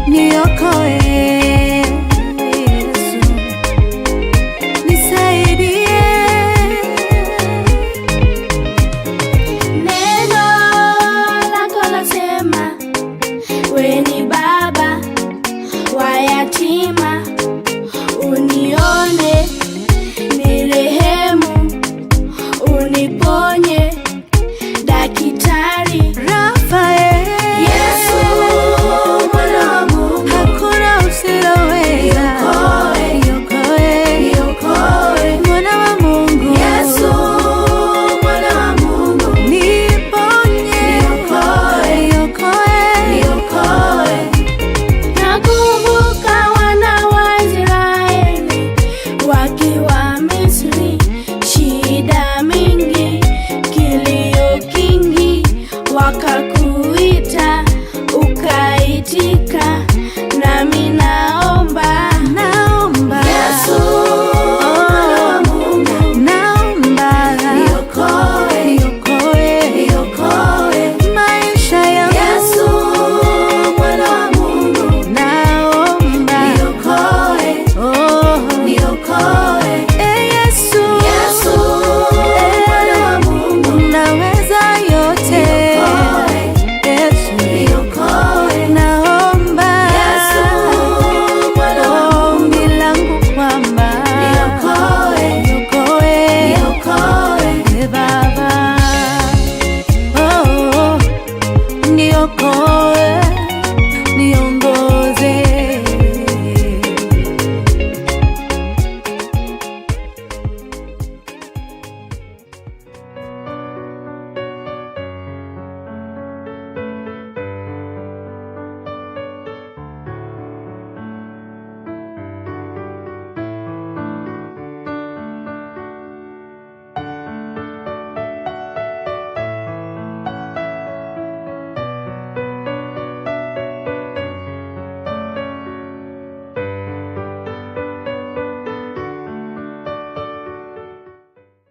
Niokoe Yesu, nisaidie. Neno lako lasema, wewe ni